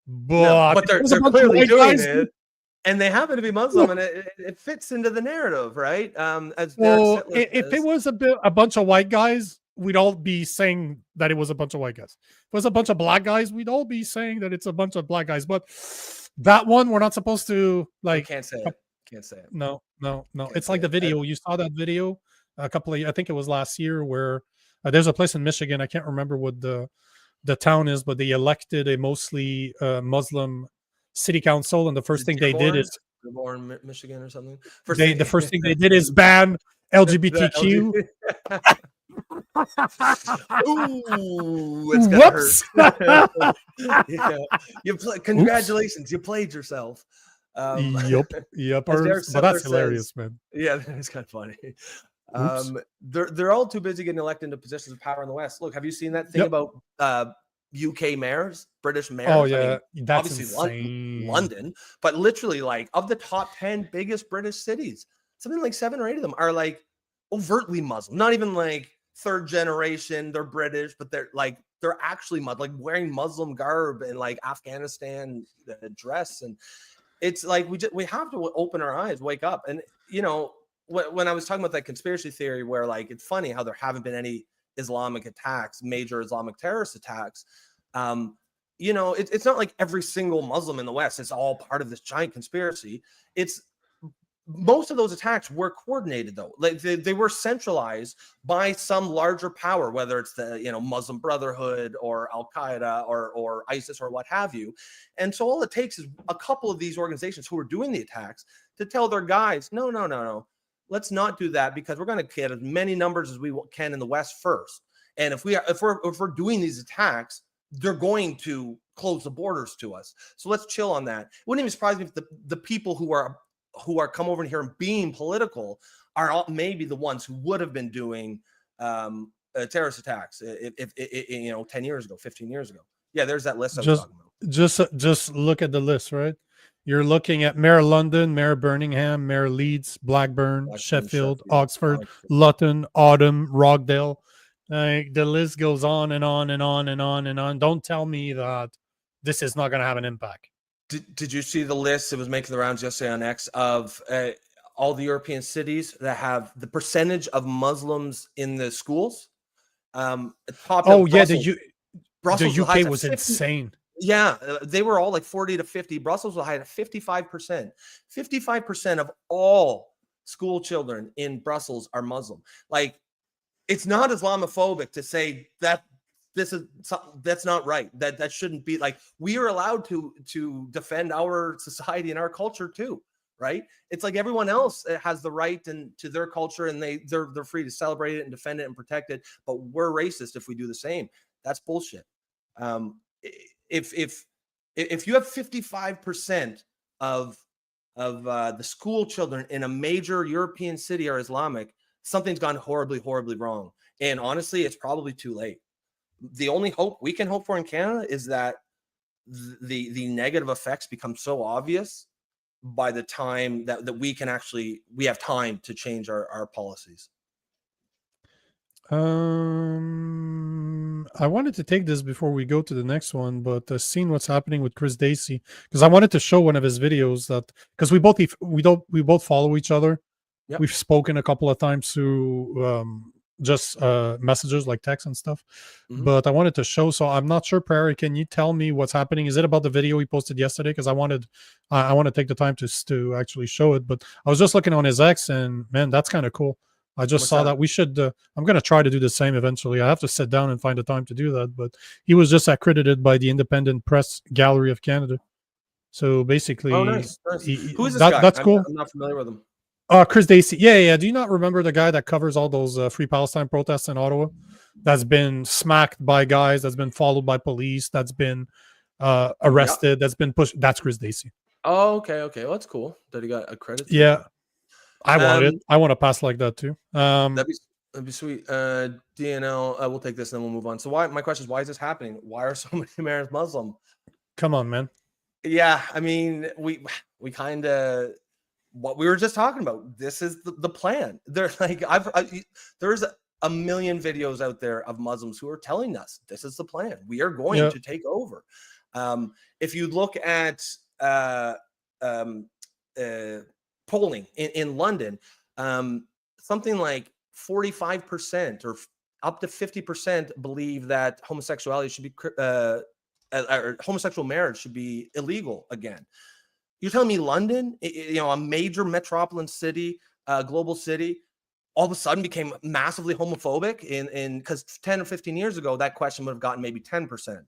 But they're clearly doing it, and they happen to be Muslim, and it fits into the narrative, right? If it was a bunch of white guys, we'd all be saying that it was a bunch of white guys. If it was a bunch of black guys, we'd all be saying that it's a bunch of black guys. But that one, we're not supposed to like. Can't say it. Can't say it. No. It's like the video. You saw that video I think it was last year, where there's a place in Michigan. I can't remember what the town is, but they elected a mostly Muslim city council, and the first thing they did is Dearborn, Michigan or something. The first thing they did is ban LGBTQ. Ooh, it's gonna hurt. Congratulations, you played yourself. Yep. But that's hilarious, man. Yeah, it's kind of funny. They're all too busy getting elected into positions of power in the West. Look, have you seen that thing about UK mayors, British mayors? Oh yeah, that's obviously insane. London, but literally, like, of the top 10 biggest British cities, something like 7 or 8 of them are like overtly Muslim. Not even like third generation, they're British, but they're actually like wearing Muslim garb and like Afghanistan dress. And it's like we have to open our eyes, wake up. And when I was talking about that conspiracy theory, where like it's funny how there haven't been any Islamic attacks, major Islamic terrorist attacks. It's not like every single Muslim in the West is all part of this giant conspiracy. It's most of those attacks were coordinated, though. Like they were centralized by some larger power, whether it's the Muslim Brotherhood or Al Qaeda or ISIS or what have you. And so all it takes is a couple of these organizations who are doing the attacks to tell their guys, no. Let's not do that, because we're going to get as many numbers as we can in the West first. And if we're doing these attacks, they're going to close the borders to us. So let's chill on that. It wouldn't even surprise me if the people who are come over here and being political are maybe the ones who would have been doing terrorist attacks. If 10 years ago, 15 years ago. Yeah, there's that list I was talking about. Just look at the list, right? You're looking at Mayor London, Mayor Birmingham, Mayor Leeds, Blackburn, Sheffield, Oxford, Luton, Autumn, Rockdale. The list goes on and on and on and on and on. Don't tell me that this is not going to have an impact. Did you see the list? It was making the rounds yesterday on X of all the European cities that have the percentage of Muslims in the schools. Oh yeah, the UK was 50, insane. Yeah, they were all like 40 to 50. Brussels was high at 55%. 55% of all school children in Brussels are Muslim. Like, it's not Islamophobic to say that that's not right. That shouldn't be. Like, we are allowed to defend our society and our culture too, right? It's like everyone else has the right to their culture, and they're free to celebrate it and defend it and protect it. But we're racist if we do the same. That's bullshit. If you have 55% of the school children in a major European city are Islamic, something's gone horribly, horribly wrong. And honestly, it's probably too late. The only hope we can hope for in Canada is that the negative effects become so obvious by the time that we have time to change our policies. I wanted to take this before we go to the next one, but seeing what's happening with Chris Dacey, because I wanted to show one of his videos that, because we both follow each other. Yep. We've spoken a couple of times through just messages like text and stuff. Mm-hmm. But I wanted to show. So I'm not sure, Prairie, can you tell me what's happening? Is it about the video he posted yesterday? Because I want to take the time to actually show it. But I was just looking on his X, and man, that's kind of cool. I just saw that we should. I'm going to try to do the same eventually. I have to sit down and find the time to do that. But he was just accredited by the Independent Press Gallery of Canada. So basically, nice. Who is this guy? That's cool. I'm not familiar with him. Chris Dacey. Yeah. Do you not remember the guy that covers all those Free Palestine protests in Ottawa? That's been smacked by guys. That's been followed by police. That's been arrested. Yeah. That's been pushed. That's Chris Dacey. Oh, okay. Well, that's cool that he got accredited. Yeah. I want it. I want to pass like that too. That'd be sweet. DNL, we'll take this and then we'll move on. So my question is, why is this happening? Why are so many Americans Muslim? Come on, man. Yeah, I mean, we kind of what we were just talking about. This is the plan. There's like there's a million videos out there of Muslims who are telling us this is the plan. We are going to take over. If you look at polling in London, something like 45% or up to 50% believe that homosexuality should be or homosexual marriage should be illegal again. You're telling me London, a major metropolitan city, global city, all of a sudden became massively homophobic in because 10 or 15 years ago, that question would have gotten maybe 10%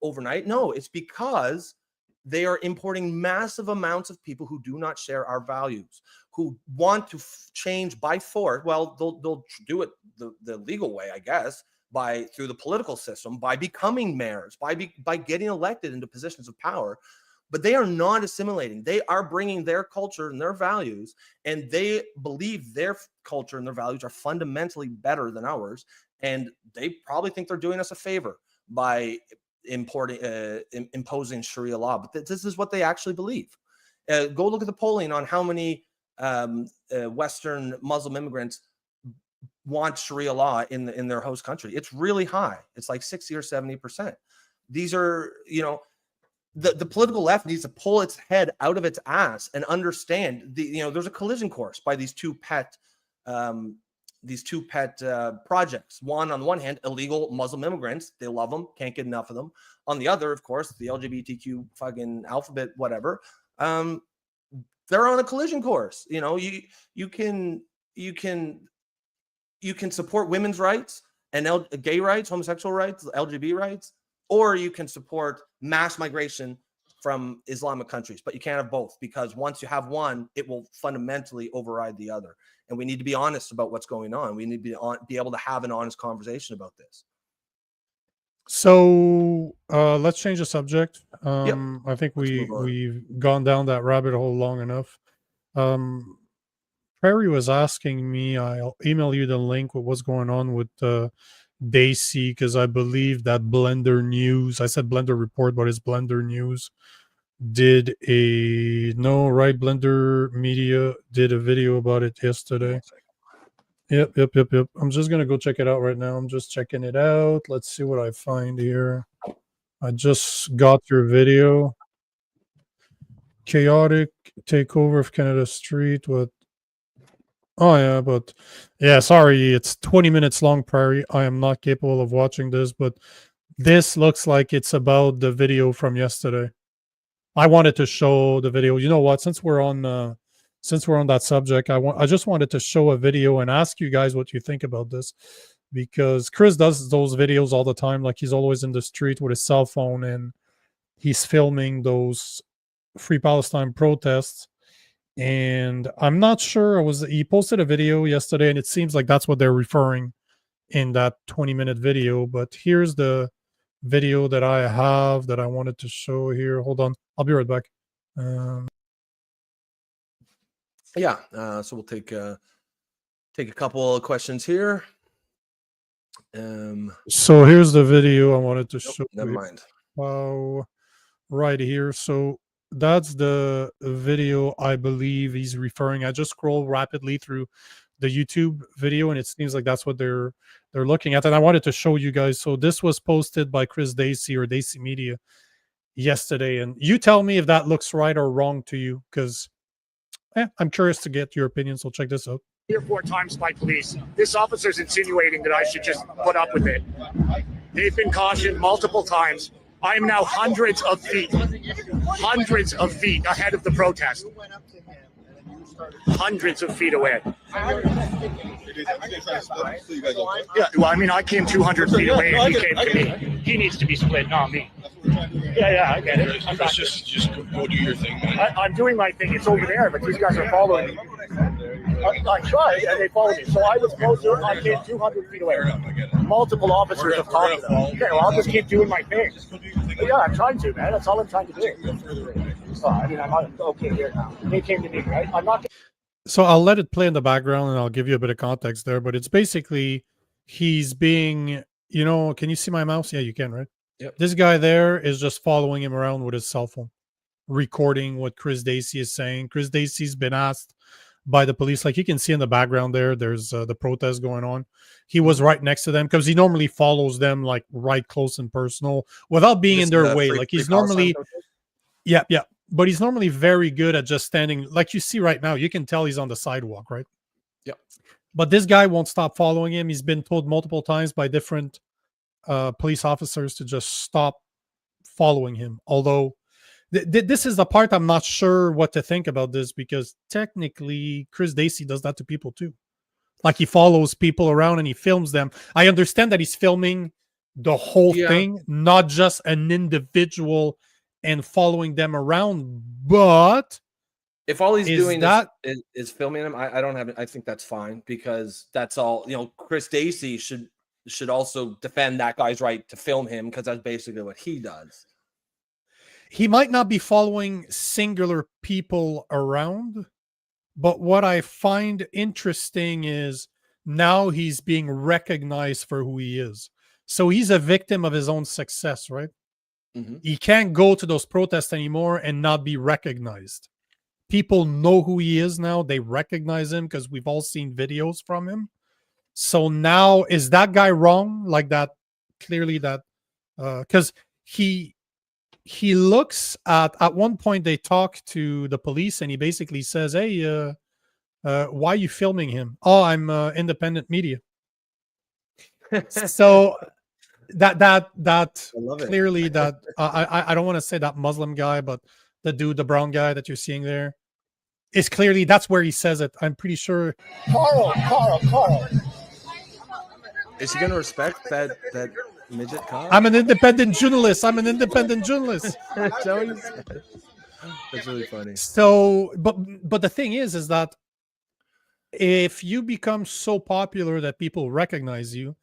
overnight? No, it's because they are importing massive amounts of people who do not share our values, who want to change by force. Well, they'll do it the legal way, I guess, through the political system, by becoming mayors, by getting elected into positions of power. But they are not assimilating. They are bringing their culture and their values, and they believe their culture and their values are fundamentally better than ours. And they probably think they're doing us a favor by imposing Sharia law. But this is what they actually believe. Go look at the polling on how many Western Muslim immigrants want Sharia law in their host country. It's really high. It's like 60 or 70%. These are, the political left needs to pull its head out of its ass and understand there's a collision course by these two pet projects. One, on the one hand, illegal Muslim immigrants. They love them, can't get enough of them. On the other, of course, the LGBTQ fucking alphabet, whatever. They're on a collision course. You can support women's rights and gay rights, homosexual rights, LGBT rights, or you can support mass migration from Islamic countries. But you can't have both, because once you have one, it will fundamentally override the other. And we need to be honest about what's going on. We need to be able to have an honest conversation about this. So let's change the subject. I think we've gone down that rabbit hole long enough. Prairie was asking me, I'll email you the link with what's going on with Dacey, because I believe that Blender News, I said Blender Report, but it's Blender News, did Blender Media did a video about it yesterday. Yep. I'm just going to go check it out right now. I'm just checking it out. Let's see what I find here. I just got your video. Chaotic takeover of Canada Street. What? Oh, yeah, but yeah, sorry. It's 20 minutes long, Prairie. I am not capable of watching this, but this looks like it's about the video from yesterday. I wanted to show the video. You know what? Since we're on that subject, I just wanted to show a video and ask you guys what you think about this, because Chris does those videos all the time. Like, he's always in the street with his cell phone and he's filming those Free Palestine protests. And I'm not sure, he posted a video yesterday, and it seems like that's what they're referring in that 20-minute video. But here's the video that I have that I wanted to show here. Hold on, I'll be right back. Yeah, so we'll take a couple of questions here. So here's the video I wanted to show. Never mind. Right here. So that's the video I believe he's referring. I just scroll rapidly through the YouTube video, and it seems like that's what they're looking at. And I wanted to show you guys. So this was posted by Chris Dacey or Dacey Media yesterday, and you tell me if that looks right or wrong to you, because I'm curious to get your opinion. So check this out. 3 or 4 times by police. This officer's insinuating that I should just put up with it. They've been cautioned multiple times. I am now hundreds of feet ahead of the protest. Hundreds of feet away. Yeah, well, I mean, I came 200 feet away and he came to me. He needs to be split, not me. Yeah, I get it. Just go do your thing, man. I'm doing my thing. It's over there, but these guys are following me. I tried, and they followed me. So I was closer. I came 200 feet away. Multiple officers have talked to them. Okay, well, I'll just keep doing my thing. But yeah, I'm trying to, man. That's all I'm trying to do. I mean, I'm not okay here now. They came to me, right? I'm not. So I'll let it play in the background, and I'll give you a bit of context there. But it's basically he's being, can you see my mouse? Yeah, you can, right? Yep. This guy there is just following him around with his cell phone, recording what Chris Dacey is saying. Chris Dacey's been asked by the police, like you can see in the background there's the protest going on. He was right next to them because he normally follows them like right close and personal without being in their way. Like he's normally, yeah. But he's normally very good at just standing, like you see right now. You can tell he's on the sidewalk, right? Yep. But this guy won't stop following him. He's been told multiple times by different police officers to just stop following him. Although this is the part I'm not sure what to think about this, because technically Chris Dacey does that to people too. Like he follows people around and he films them. I understand that he's filming the whole thing, not just an individual and following them around. But if all he's doing is filming them, I don't have it. I think that's fine, because that's all, Chris Dacey should also defend that guy's right to film him, because that's basically what he does. He might not be following singular people around, but what I find interesting is now he's being recognized for who he is. So he's a victim of his own success, right? Mm-hmm. He can't go to those protests anymore and not be recognized. People know who he is now. They recognize him because we've all seen videos from him. So now, is that guy wrong? Like that, clearly that, because he looks at one point they talk to the police and he basically says, hey, why are you filming him? Oh, I'm independent media. So that clearly that I don't want to say that Muslim guy, but the brown guy that you're seeing there is clearly, that's where he says it. I'm pretty sure. Carl. Is he going to respect that midget cop? I'm an independent journalist. That's really funny. So, but the thing is that if you become so popular that people recognize you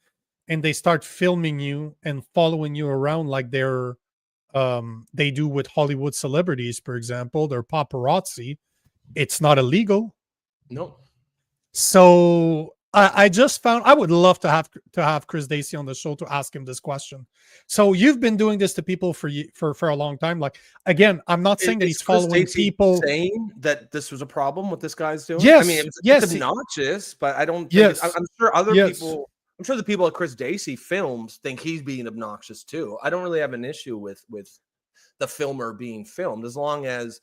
and they start filming you and following you around like they do with Hollywood celebrities, for example, they're paparazzi, it's not illegal. No. So I just found I would love to have Chris Dacey on the show to ask him this question. So you've been doing this to people for a long time. Like, again, I'm not saying that he's Chris following Dacey people saying that this was a problem, what this guy's doing. Yes, I mean, it's yes, obnoxious, but I don't think Yes. I'm sure other Yes. people. I'm sure the people at Chris Dacey films think he's being obnoxious too. I don't really have an issue with the filmer being filmed, as long as,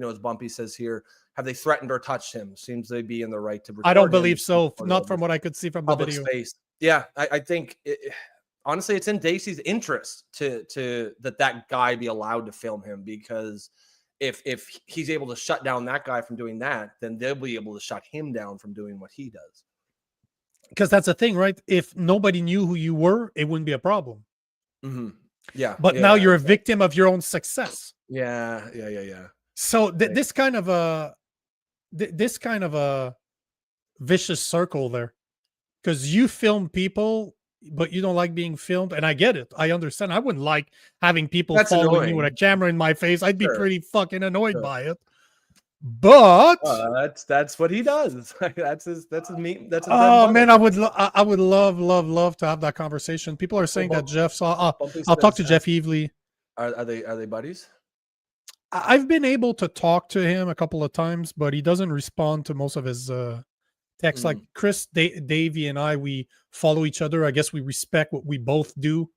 as Bumpy says here, have they threatened or touched him? Seems they'd be in the right to record I don't him believe so. or Not from what I could see from the public video. space. Yeah, I think honestly, it's in Dacey's interest to that guy be allowed to film him, because if he's able to shut down that guy from doing that, then they'll be able to shut him down from doing what he does. Because that's the thing, right? If nobody knew who you were, it wouldn't be a problem. Mm-hmm. Yeah, But now you're a victim of your own success. Yeah. So this kind of a vicious circle there, because you film people, but you don't like being filmed, and I get it. I understand. I wouldn't like having people following me with a camera in my face. I'd be pretty fucking annoyed by it. But that's what he does. that's his meat. That's his oh man, I would love to have that conversation. People are saying that Jeff saw. I'll talk to Jeff Evely. Are they buddies? I've been able to talk to him a couple of times, but he doesn't respond to most of his texts. Like Chris, Davey, and I, we follow each other. I guess we respect what we both do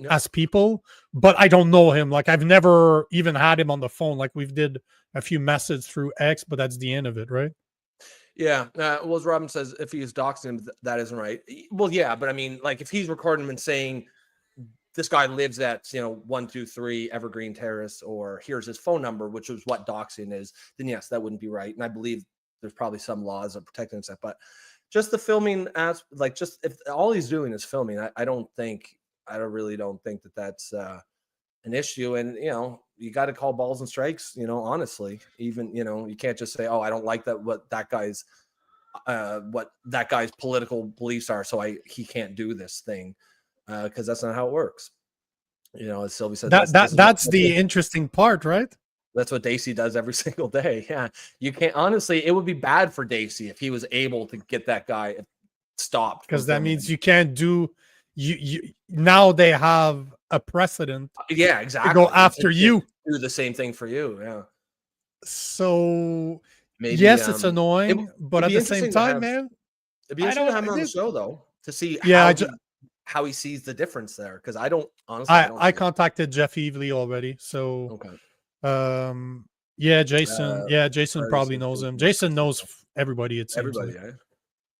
as people, but I don't know him. Like, I've never even had him on the phone. Like, we've did a few messages through X, but that's the end of it, right? Yeah. Well, as Robin says, if he is doxing him, that isn't right. Well, yeah, but I mean, like, if he's recording him and saying this guy lives at 123 Evergreen Terrace, or here's his phone number, which is what doxing is, then yes, that wouldn't be right. And I believe there's probably some laws of protecting stuff, but just the filming as just if all he's doing is filming, I really don't think that that's an issue. And you got to call balls and strikes, honestly. Even you can't just say, oh, I don't like what that guy's political beliefs are, so he can't do this thing, because that's not how it works. As Sylvie said, that's the interesting part, right? That's what Dacey does every single day. Yeah, you can't. Honestly, it would be bad for Dacey if he was able to get that guy stopped, because that means you can't do. You now they have a precedent. Yeah, exactly. To go after you. Do the same thing for you. Yeah. So maybe, yes, it's annoying, but at the same time, man, it'd be interesting to have him on the show though, to see how he sees the difference there. Because I don't honestly. I contacted Jeff Evely already. So Jason. Jason probably knows him. Jason knows everybody. It seems everybody. Like.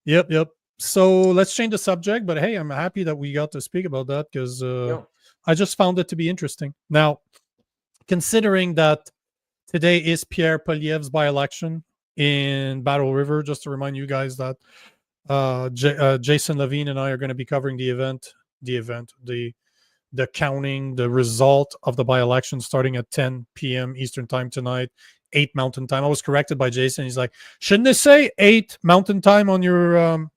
Yep. So let's change the subject. But hey, I'm happy that we got to speak about that, because I just found it to be interesting. Now, considering that today is Pierre Poilievre's by-election in Battle River, just to remind you guys that Jason Levine and I are going to be covering the counting, the result of the by-election starting at 10 p.m. Eastern time tonight, 8 Mountain time. I was corrected by Jason. He's like, shouldn't it say 8 Mountain time on your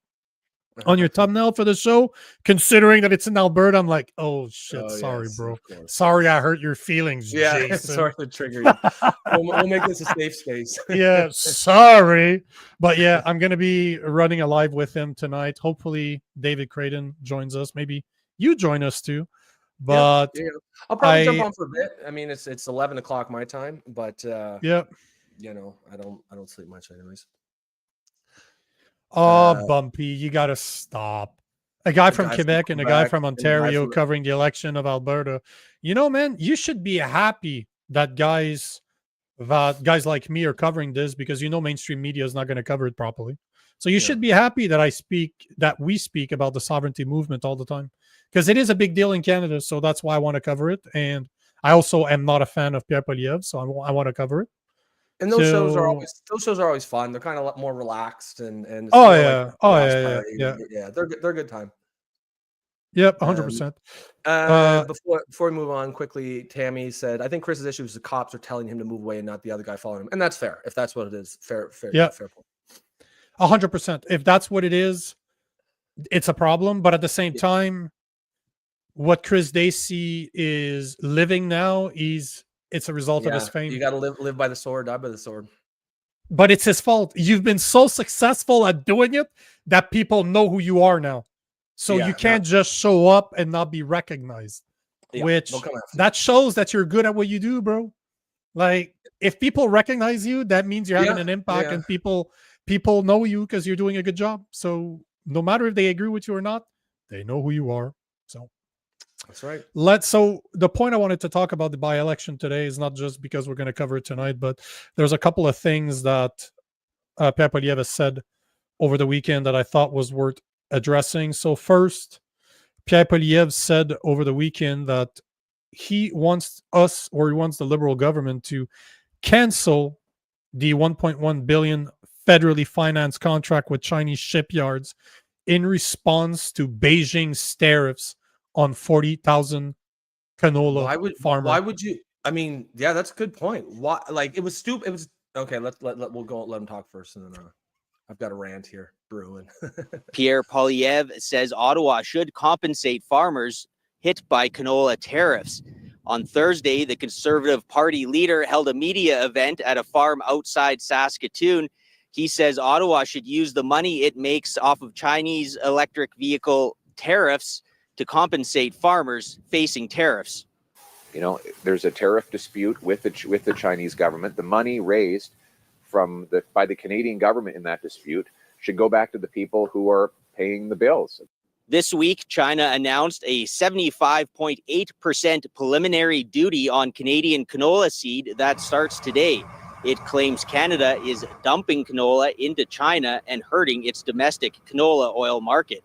thumbnail for the show, considering that it's in Alberta? I'm like, oh shit, sorry, bro. Sorry, I hurt your feelings. Yeah, Jason. sorry to trigger you. we'll make this a safe space. Yeah, sorry. But yeah, I'm going to be running a live with him tonight. Hopefully David Krayden joins us. Maybe you join us too. But I'll probably jump on for a bit. I mean, it's 11 o'clock my time, but I don't sleep much anyways. Oh, Bumpy, you got to stop. A guy from Quebec and a guy from Ontario covering the election of Alberta. Man, you should be happy that guys like me are covering this, because mainstream media is not going to cover it properly. So you should be happy that we speak about the sovereignty movement all the time, because it is a big deal in Canada. So that's why I want to cover it. And I also am not a fan of Pierre Poilievre, so I want to cover it. And those shows are always fun. They're kind of more relaxed and yeah, they're a good time. Yep, 100%. Before we move on quickly, Tammy said, I think Chris's issue is the cops are telling him to move away and not the other guy following him. And that's fair. If that's what it is, fair point. 100%. If that's what it is, it's a problem. But at the same time, what Chris Dacey is living now, it's a result of his fame. You got to live by the sword, die by the sword. But it's his fault. You've been so successful at doing it that people know who you are now. So you can't just show up and not be recognized. Which that shows that you're good at what you do, bro. Like, if people recognize you, that means you're having an impact, and people know you because you're doing a good job. So no matter if they agree with you or not, they know who you are. So that's right. So the point I wanted to talk about the by-election today is not just because we're going to cover it tonight, but there's a couple of things that Pierre Poilievre said over the weekend that I thought was worth addressing. So first, Pierre Poilievre said over the weekend that he wants the Liberal government to cancel the 1.1 billion federally financed contract with Chinese shipyards in response to Beijing's tariffs on 40,000 canola farmers. Why would you? I mean, yeah, that's a good point. Why? Like, it was stupid. It was okay. We'll go. Let him talk first, and then I've got a rant here brewing. Pierre Poilievre says Ottawa should compensate farmers hit by canola tariffs. On Thursday, the Conservative Party leader held a media event at a farm outside Saskatoon. He says Ottawa should use the money it makes off of Chinese electric vehicle tariffs to compensate farmers facing tariffs. You know, there's a tariff dispute with the Chinese government. The money raised by the Canadian government in that dispute should go back to the people who are paying the bills. This week, China announced a 75.8% preliminary duty on Canadian canola seed that starts today. It claims Canada is dumping canola into China and hurting its domestic canola oil market.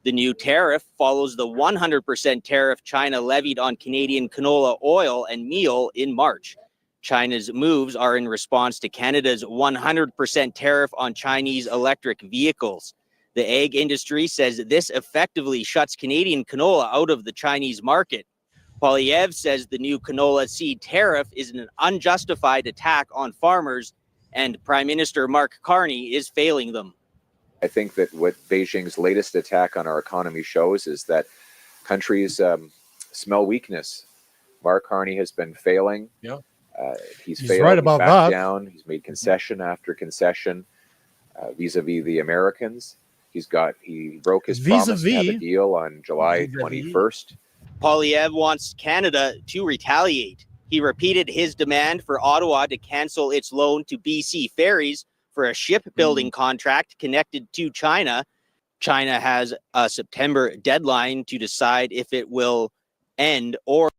The new tariff follows the 100% tariff China levied on Canadian canola oil and meal in March. China's moves are in response to Canada's 100% tariff on Chinese electric vehicles. The ag industry says this effectively shuts Canadian canola out of the Chinese market. Poilievre says the new canola seed tariff is an unjustified attack on farmers, and Prime Minister Mark Carney is failing them. I think that what Beijing's latest attack on our economy shows is that countries smell weakness. Mark Carney has been failing. Yeah. He's failed. Right about backed that. Down. He's made concession after concession vis-a-vis the Americans. He broke his promise to have a deal on July 21st. Poilievre wants Canada to retaliate. He repeated his demand for Ottawa to cancel its loan to BC Ferries for a shipbuilding contract connected to China. China has a September deadline to decide if it will end or.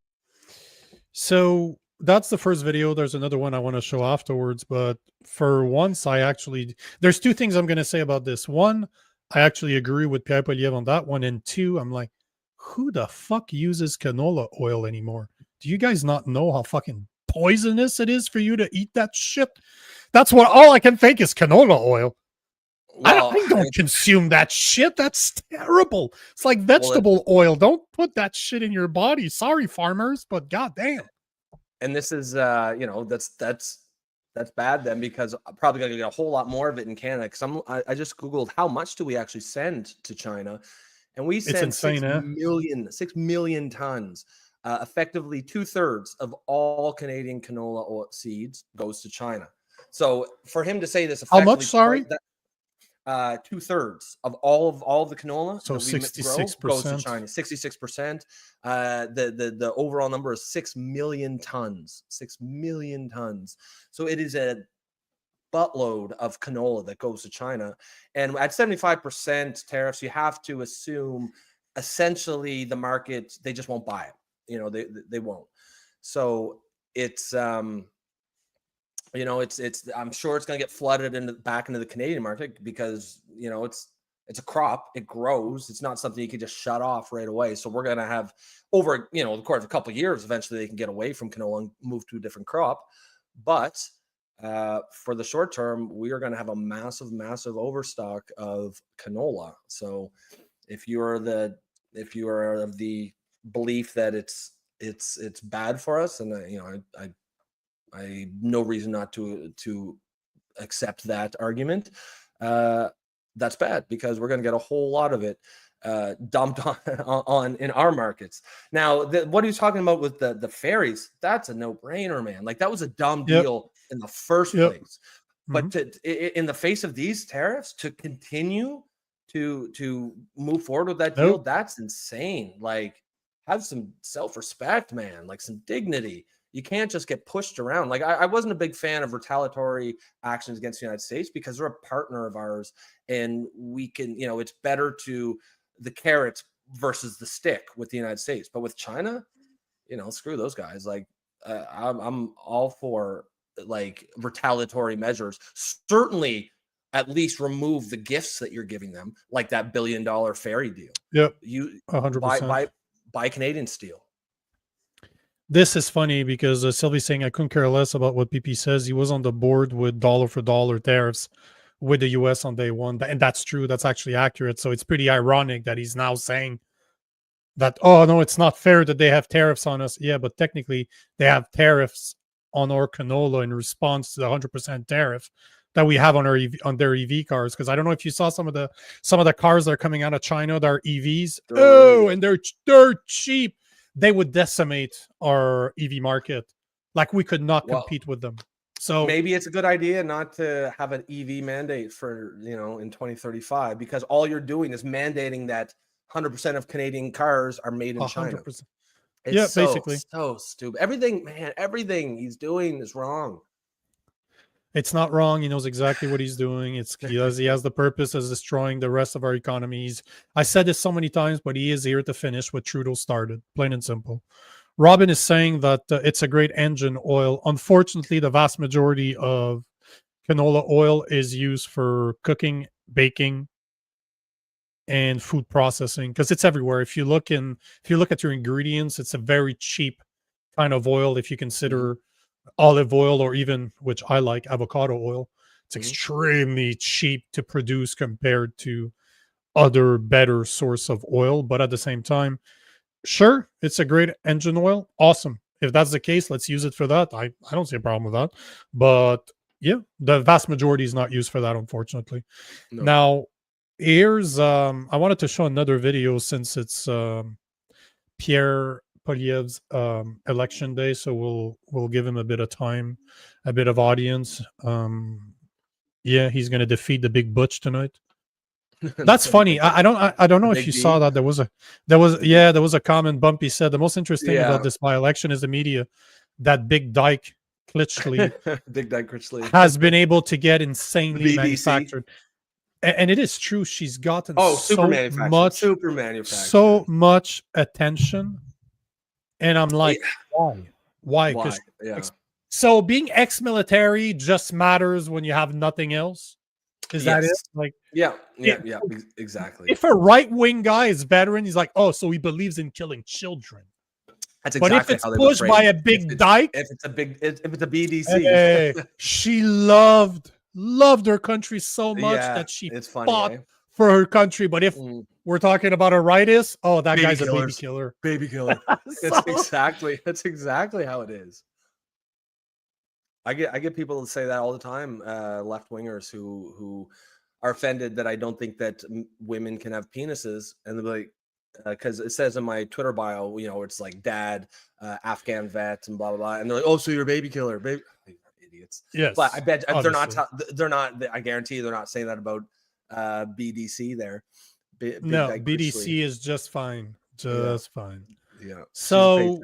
So that's the first video. There's another one I want to show afterwards, but for once, there's two things I'm going to say about this. One, I actually agree with Pierre Poilievre on that one. And two, I'm like, who the fuck uses canola oil anymore? Do you guys not know how fucking poisonous it is for you to eat that shit? That's what all I can think is canola oil. Well, I don't consume that shit. That's terrible. It's like vegetable oil. Don't put that shit in your body. Sorry, farmers, but goddamn. And this is, that's bad then, because I'm probably going to get a whole lot more of it in Canada. Because I just Googled how much do we actually send to China, and we send insane, 6 million tons. Effectively 2/3 of all Canadian canola oil seeds goes to China. So for him to say this, how much? Sorry, 2/3 of all of the canola. So 66% goes to China. 66%. The overall number is 6 million tons. 6 million tons. So it is a buttload of canola that goes to China, and at 75% tariffs, you have to assume essentially the market, they just won't buy it. They won't. So it's I'm sure it's going to get flooded back into the Canadian market, because it's a crop, it grows. It's not something you can just shut off right away. So we're going to have over the course of a couple of years, eventually they can get away from canola and move to a different crop. But for the short term, we are going to have a massive overstock of canola. So if you are of the belief that it's bad for us, and I no reason not to accept that argument. That's bad, because we're going to get a whole lot of it dumped on in our markets. Now, what he's talking about with the ferries, that's a no-brainer, man. Like, that was a dumb deal in the first place. But in the face of these tariffs, to continue to move forward with that deal, that's insane. Like, have some self-respect, man, like some dignity. You can't just get pushed around. Like, I wasn't a big fan of retaliatory actions against the United States because they're a partner of ours, and we can, it's better to the carrots versus the stick with the United States. But with China, screw those guys. Like, I'm all for like retaliatory measures. Certainly, at least remove the gifts that you're giving them, like that $1 billion ferry deal. Yep, you 100%. Buy Canadian steel. This is funny because Sylvie's saying I couldn't care less about what PP says. He was on the board with dollar for dollar tariffs with the US on day one. And that's true. That's actually accurate. So it's pretty ironic that he's now saying that, oh, no, it's not fair that they have tariffs on us. Yeah, but technically they have tariffs on our canola in response to the 100% tariff that we have on our on their EV cars. Because I don't know if you saw some of the cars that are coming out of China that are EVs. And they're cheap. They would decimate our EV market. Like, we could not compete with them. So maybe it's a good idea not to have an EV mandate for, in 2035, because all you're doing is mandating that 100% of Canadian cars are made in China. 100%. It's basically. So stupid. Everything he's doing is wrong. It's not wrong. He knows exactly what he's doing. He has the purpose of destroying the rest of our economies. I said this so many times, but he is here to finish what Trudeau started, plain and simple. Robin is saying that it's a great engine oil. Unfortunately, the vast majority of canola oil is used for cooking, baking, and food processing, because it's everywhere. If you look at your ingredients, it's a very cheap kind of oil. If you consider olive oil, or even, which I like, avocado oil, it's extremely cheap to produce compared to other better source of oil. But at the same time, sure, it's a great engine oil. Awesome. If that's the case, let's use it for that. I don't see a problem with that. But yeah, the vast majority is not used for that, unfortunately. No. Now, here's I wanted to show another video since it's Pierre Poilievre's election day, so we'll give him a bit of time, a bit of audience. Yeah, he's going to defeat the big butch tonight. That's funny. I don't know if you saw that. There was a comment. Bumpy said the most interesting about this by-election is the media. That Big Dyke Critchley, Big Dyke Critchley, has been able to get insanely manufactured. And it is true. She's gotten so much attention. And I'm like, why? So being ex-military just matters when you have nothing else. Is that it? Like, yeah, exactly. If a right-wing guy is veteran, he's like, oh, so he believes in killing children. That's exactly. But if it's pushed by a big dyke, if it's a BDC, hey, she loved her country so much that she fought for her country. But if we're talking about a rightist, that guy's a baby killer. Baby killer. That's exactly how it is. I get people to say that all the time, left wingers who are offended that I don't think that women can have penises, and they're like, because it says in my Twitter bio, it's like dad, Afghan vet, and blah blah blah, and they're like, oh, so you're a baby killer, baby. Idiots. Yes, but I bet they're not. They're not. I guarantee they're not saying that about BDC there. No, BDC is just fine. Fine. Yeah. So,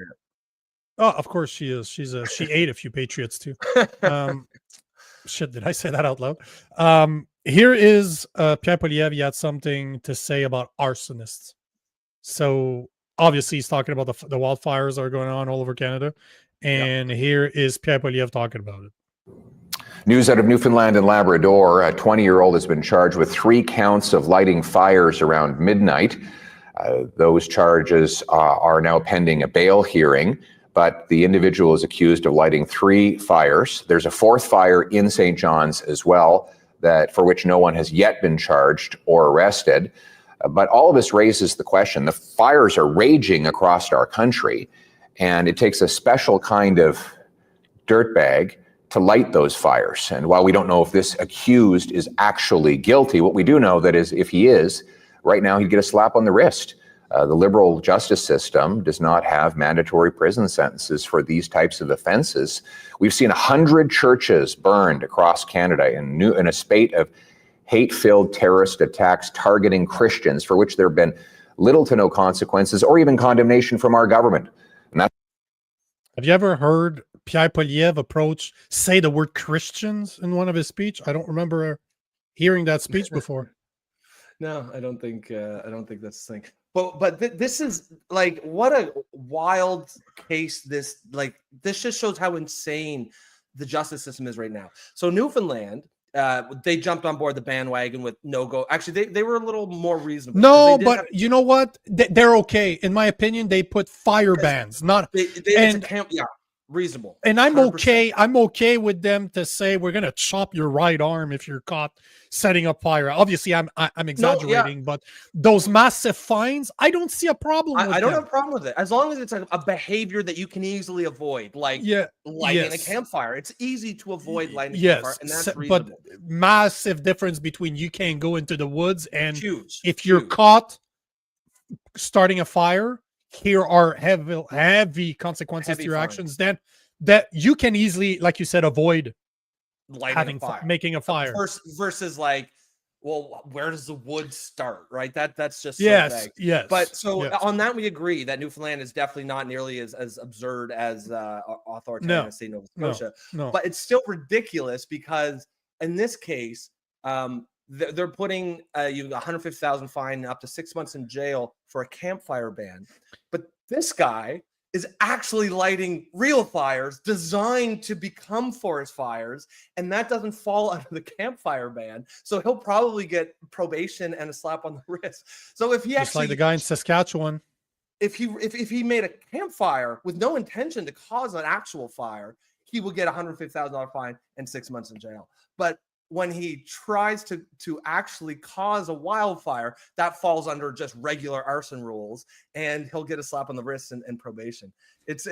of course she is. She ate a few patriots too. Shit, did I say that out loud? Here is Pierre Poilievre. He had something to say about arsonists. So obviously he's talking about the wildfires that are going on all over Canada. And here is Pierre Poilievre talking about it. News out of Newfoundland and Labrador. A 20-year-old has been charged with 3 counts of lighting fires around midnight. Those charges are now pending a bail hearing, but the individual is accused of lighting 3 fires. There's a 4th fire in St. John's as well, for which no one has yet been charged or arrested. But all of this raises the question. The fires are raging across our country, and it takes a special kind of dirtbag to light those fires. And while we don't know if this accused is actually guilty, what we do know that is if he is, right now he'd get a slap on the wrist. The liberal justice system does not have mandatory prison sentences for these types of offenses. We've seen 100 churches burned across Canada in a spate of hate-filled terrorist attacks targeting Christians, for which there have been little to no consequences or even condemnation from our government. And that's Have you ever heard Pierre Poilievre say the word Christians in one of his speech? I don't remember hearing that speech before. No, I don't think that's the thing. But this is like, what a wild case this just shows how insane the justice system is right now. So Newfoundland, they jumped on board the bandwagon with no go. Actually, they were a little more reasonable. No, but you know what? They're okay. In my opinion, they put fire bans, not reasonable. And I'm 100%. okay. I'm okay with them to say we're gonna chop your right arm if you're caught setting up fire. Obviously, I'm exaggerating, but those massive fines, I don't see a problem with I don't them. have a problem with it as long as it's a behavior that you can easily avoid, like lighting a campfire. It's easy to avoid lighting a campfire, and that's reasonable. But massive difference between you can't go into the woods and if you're huge. caught starting a fire, here are heavy consequences to your actions. Then that you can easily, like you said, avoid making a fire. Versus like, well, where does the wood start? Right. That's just so vague. Yes. But on that we agree that Newfoundland is definitely not nearly as absurd as authoritarian state Nova Scotia. No. But it's still ridiculous because in this case, they're putting you $150,000 fine, up to 6 months in jail for a campfire ban. But this guy is actually lighting real fires designed to become forest fires, and that doesn't fall under the campfire ban. So he'll probably get probation and a slap on the wrist. So if he Just like the guy in Saskatchewan, if he made a campfire with no intention to cause an actual fire, he will get a $150,000 fine and 6 months in jail. But when he tries to actually cause a wildfire, that falls under just regular arson rules, and he'll get a slap on the wrist and probation. It's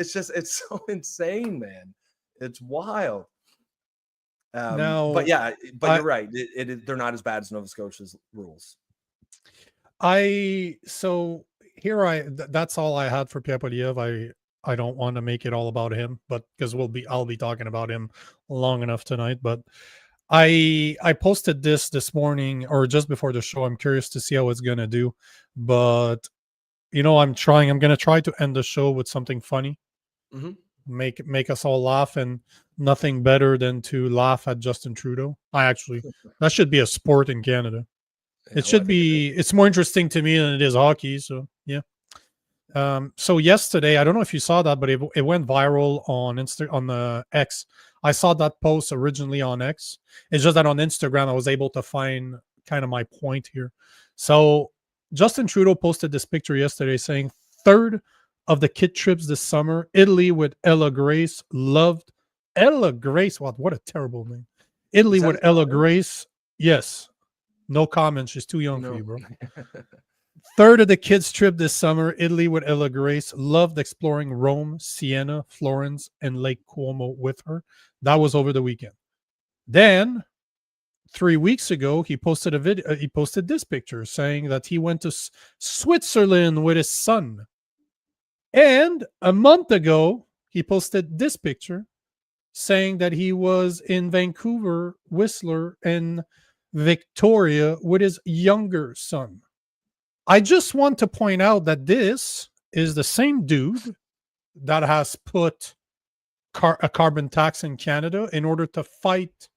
so insane, man. It's wild. But you're right. They're not as bad as Nova Scotia's rules. that's all I had for Pierre Poilievre. I don't want to make it all about him, but because I'll be talking about him long enough tonight. But I posted this morning or just before the show. I'm curious to see how it's gonna do, but I'm gonna try to end the show with something funny, make us all laugh, and nothing better than to laugh at Justin Trudeau. That should be a sport in Canada. It's more interesting to me than it is hockey. So yeah. So yesterday, I don't know if you saw that, but it went viral on the X. I saw that post originally on X. It's just that on Instagram, I was able to find kind of my point here. So Justin Trudeau posted this picture yesterday saying, third of the kid trips this summer, Italy with Ella Grace. Loved Ella Grace. What a terrible name. Italy with Ella Grace. Yes. No comment. She's too young for you, bro. Third of the kids' trip this summer, Italy with Ella Grace. Loved exploring Rome, Siena, Florence, and Lake Como with her. That was over the weekend. Then, 3 weeks ago, he posted a video. He posted this picture saying that he went to Switzerland with his son. And a month ago, he posted this picture saying that he was in Vancouver, Whistler, and Victoria with his younger son. I just want to point out that this is the same dude that has put a carbon tax in Canada in order to fight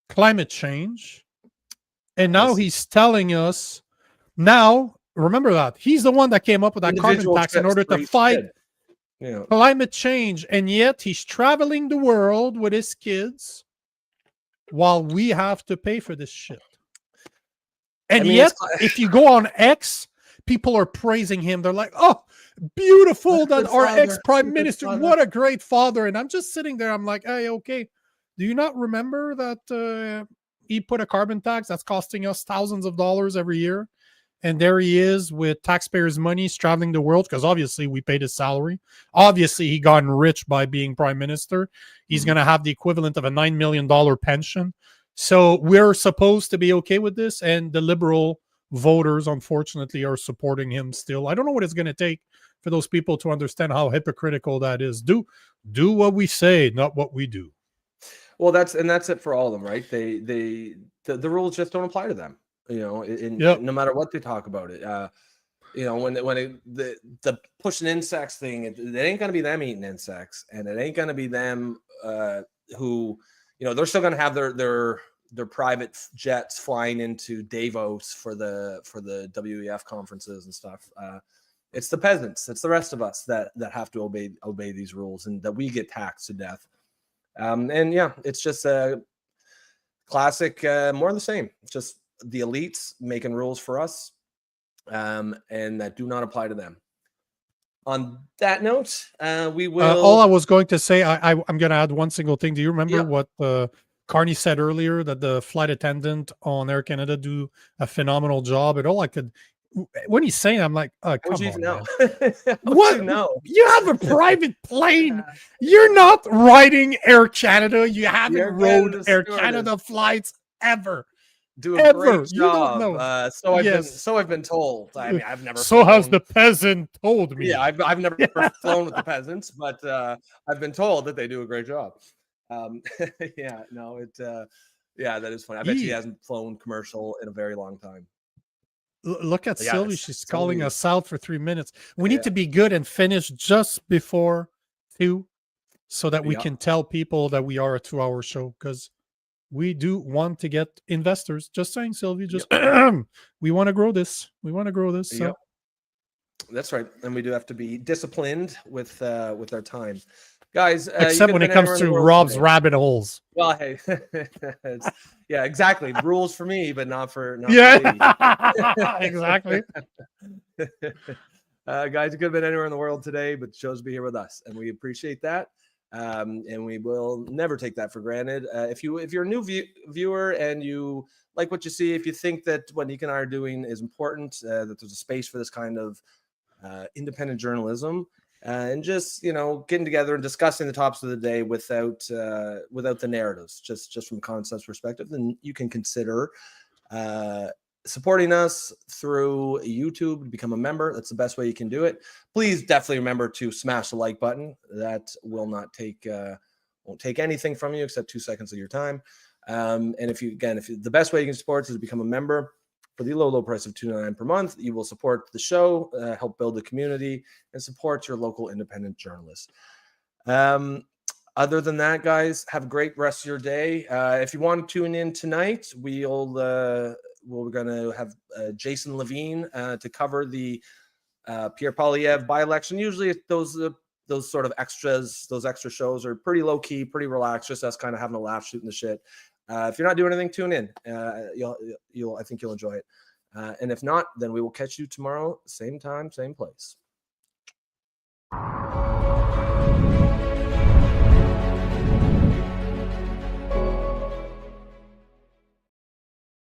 climate change. And now he's telling us, remember that, he's the one that came up with that carbon tax in order to fight climate change. And yet he's traveling the world with his kids while we have to pay for this shit. And yet, if you go on X, people are praising him. They're like, oh, beautiful that our ex-prime minister, what a great father. And I'm just sitting there. I'm like, hey, okay. Do you not remember that he put a carbon tax that's costing us thousands of dollars every year? And there he is with taxpayers' money traveling the world, because obviously we paid his salary. Obviously, he gotten rich by being prime minister. He's going to have the equivalent of a $9 million pension. So we're supposed to be okay with this, and the liberal voters, unfortunately, are supporting him still. I don't know what it's going to take for those people to understand how hypocritical that is. Do what we say, not what we do. Well, that's it for all of them, right? The rules just don't apply to them. No matter what they talk about it. The pushing insects thing, it ain't gonna be them eating insects, and it ain't gonna be them who, they're still gonna have their private jets flying into Davos for the WEF conferences and stuff. It's the peasants, it's the rest of us that have to obey these rules, and that we get taxed to death. It's just a classic, more of the same. It's just the elites making rules for us, and that do not apply to them. On that note, we will. All I was going to say, I'm going to add one single thing. Do you remember what Carney said earlier, that the flight attendant on Air Canada do a phenomenal job? And all I could, when he's saying, I'm like, come on, know? What? You know? You have a private plane. You're not riding Air Canada. You haven't rode Air Canada flights ever. Do a great job. So I've been told. I mean, I've never. So has the peasant told me. Yeah, I've never flown with the peasants, but I've been told that they do a great job. That is funny. I bet she hasn't flown commercial in a very long time. Look at Sylvie. She's calling us out for 3 minutes. We need to be good and finish just before 2 so that we can tell people that we are a 2-hour show, because we do want to get investors. Just saying, Sylvie, we want to grow this. So. That's right. And we do have to be disciplined with our time. Guys, except when it comes to Rob's rabbit holes. Well, hey, exactly. Rules for me, but not for exactly. Guys, you could have been anywhere in the world today, but chose to be here with us, and we appreciate that. And we will never take that for granted. If you're a new viewer and you like what you see, if you think that what Nick and I are doing is important, that there's a space for this kind of independent journalism, and just getting together and discussing the topics of the day without the narratives, just from a concepts perspective, then you can consider supporting us through YouTube, become a member. That's the best way you can do it. Please definitely remember to smash the like button. That will not take won't take anything from you except 2 seconds of your time. And if the best way you can support us is to become a member. For the low price of $2.99 per month, you will support the show, help build the community, and support your local independent journalists. Other than that, guys, have a great rest of your day. If you want to tune in tonight, we're going to have Jason Levine to cover the Pierre Poilievre by-election. Usually those sort of extras, those extra shows are pretty low-key, pretty relaxed, just us kind of having a laugh, shooting the shit. If you're not doing anything, tune in. I think you'll enjoy it. And if not, then we will catch you tomorrow, same time, same place.